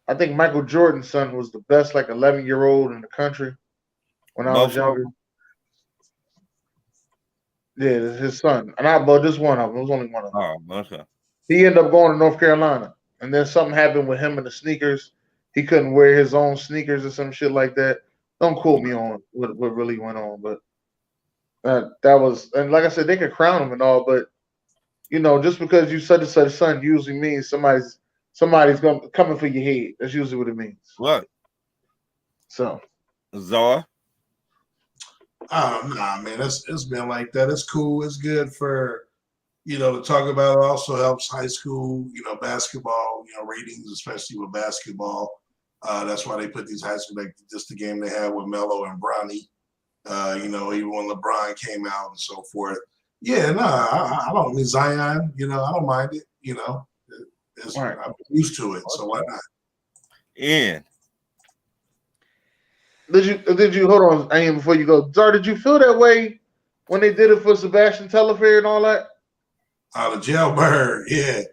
I think Michael Jordan's son was the best, like 11-year-old in the country when I was Both of younger. them? Yeah, his son, and I but just one of them. It was only one of them. Oh, okay. He ended up going to North Carolina, and then something happened with him and the sneakers. He couldn't wear his own sneakers or some shit like that. Don't quote me on what really went on, but that was, and like I said, they could crown him and all, but just because you such and such son usually means somebody's going coming for your head. That's usually what it means. Right. So, Zara? Nah, man, it's been like that. It's cool. It's good for to talk about. It also helps high school, basketball, ratings, especially with basketball. That's why they put these high school, like just the game they had with Melo and Bronny. Even when LeBron came out and so forth. Yeah, no, I don't mean Zion. I don't mind it. right. I'm used to it, so why not? And did you hold on, Ian, before you go, Zar? Did you feel that way when they did it for Sebastian Telfair and all that? The jailbird, yeah.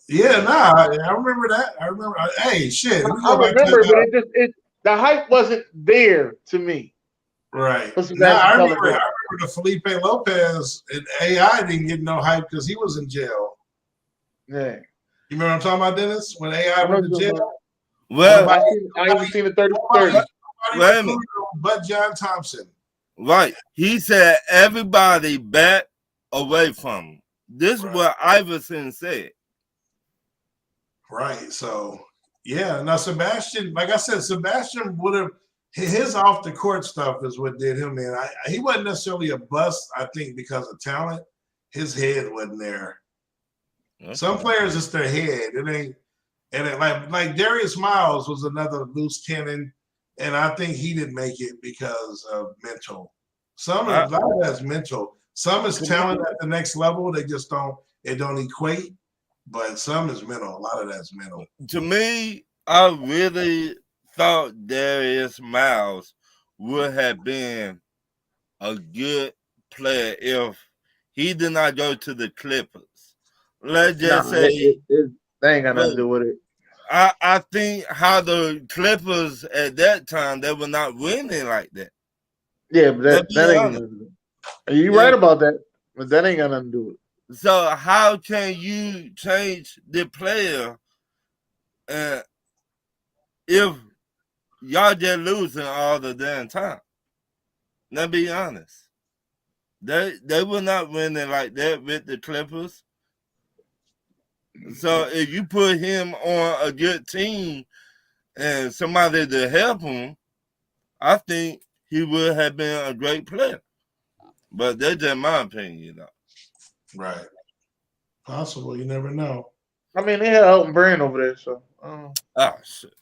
Yeah, nah, I remember that. I remember. Hey, shit. We I go back remember, to but the hype wasn't there to me. right. For Nah, Sebastian I remember Telfair. the Felipe Lopez and AI didn't get no hype because he was in jail. Yeah. You remember what I'm talking about, Dennis? When AI I went to remember jail? well, I even seen the 30 for 30. wait a minute. Nobody but John Thompson. Right. He said everybody back away from him. This is what Iverson said. Right. So yeah. Now Sebastian, like I said, Sebastian would have his off the court stuff is what did him in. He wasn't necessarily a bust, I think, because of talent. His head wasn't there. Okay. Some players, it's their head. It ain't, and it, like Darius Miles was another loose cannon, and I think he didn't make it because of mental. A lot of that's mental. Some is talent at the next level. They just don't equate. But some is mental. A lot of that's mental. To me, I really thought Darius Miles would have been a good player if he did not go to the Clippers. Let's just say they ain't got nothing to do with it. I think how the Clippers at that time, they were not winning like that. Yeah, but that ain't got nothing to do with it. You right about that, but that ain't got nothing to do with it. So how can you change the player if y'all just losing all the damn time? Now be honest. They were not winning like that with the Clippers. So if you put him on a good team and somebody to help him, I think he would have been a great player. But that's just my opinion, though. Right. Possible. You never know. I mean, they had Elton Brand over there, so. Oh, shit.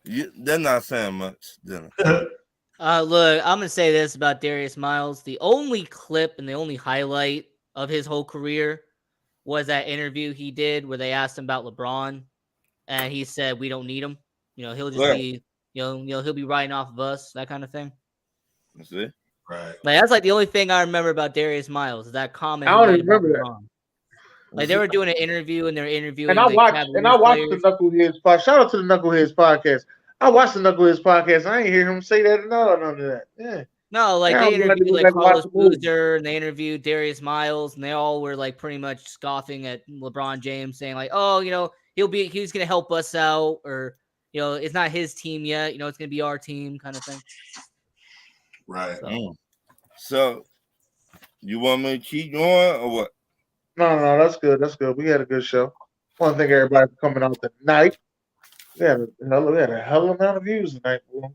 They're not saying much, then. Look, I'm going to say this about Darius Miles. The only clip and the only highlight of his whole career was that interview he did where they asked him about LeBron, and he said, we don't need him. He'll just be he'll be riding off of us, that kind of thing. That's it. Right. Like that's like the only thing I remember about Darius Miles is that comment. I he don't made even about remember that. LeBron. Like they were doing an interview and they're interviewing And I like watched the Cavaliers players. Knuckleheads podcast. Shout out to the Knuckleheads podcast. I watched the Knuckleheads podcast. I ain't hear him say that. None of that. Yeah. No, like Yeah, they I'm gonna have to interviewed go like back and watch Carlos the movie. Boozer and they interviewed Darius Miles and they all were like pretty much scoffing at LeBron James, saying like, "Oh, he's gonna help us out," or it's not his team yet. It's gonna be our team, kind of thing. Right. So, you want me to keep going or what? No, that's good. That's good. We had a good show. I want to thank everybody for coming out tonight. We had a hell of amount of views tonight, boy.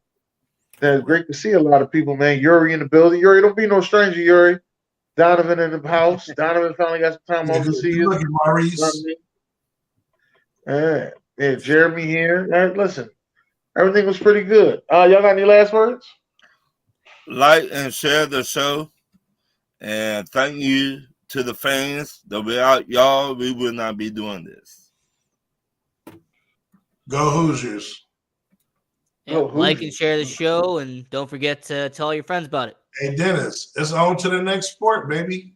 It's great to see a lot of people, man. Yuri in the building. Yuri, don't be no stranger, Yuri. Donovan in the house. Donovan finally got some time off to see you. Maurice. Yeah, Jeremy here. Listen, everything was pretty good. Y'all got any last words? Like and share the show. And thank you to the fans that without y'all, we would not be doing this. Go Hoosiers. Yeah, like and share the show, and don't forget to tell your friends about it. Hey, Dennis, it's on to the next sport, baby.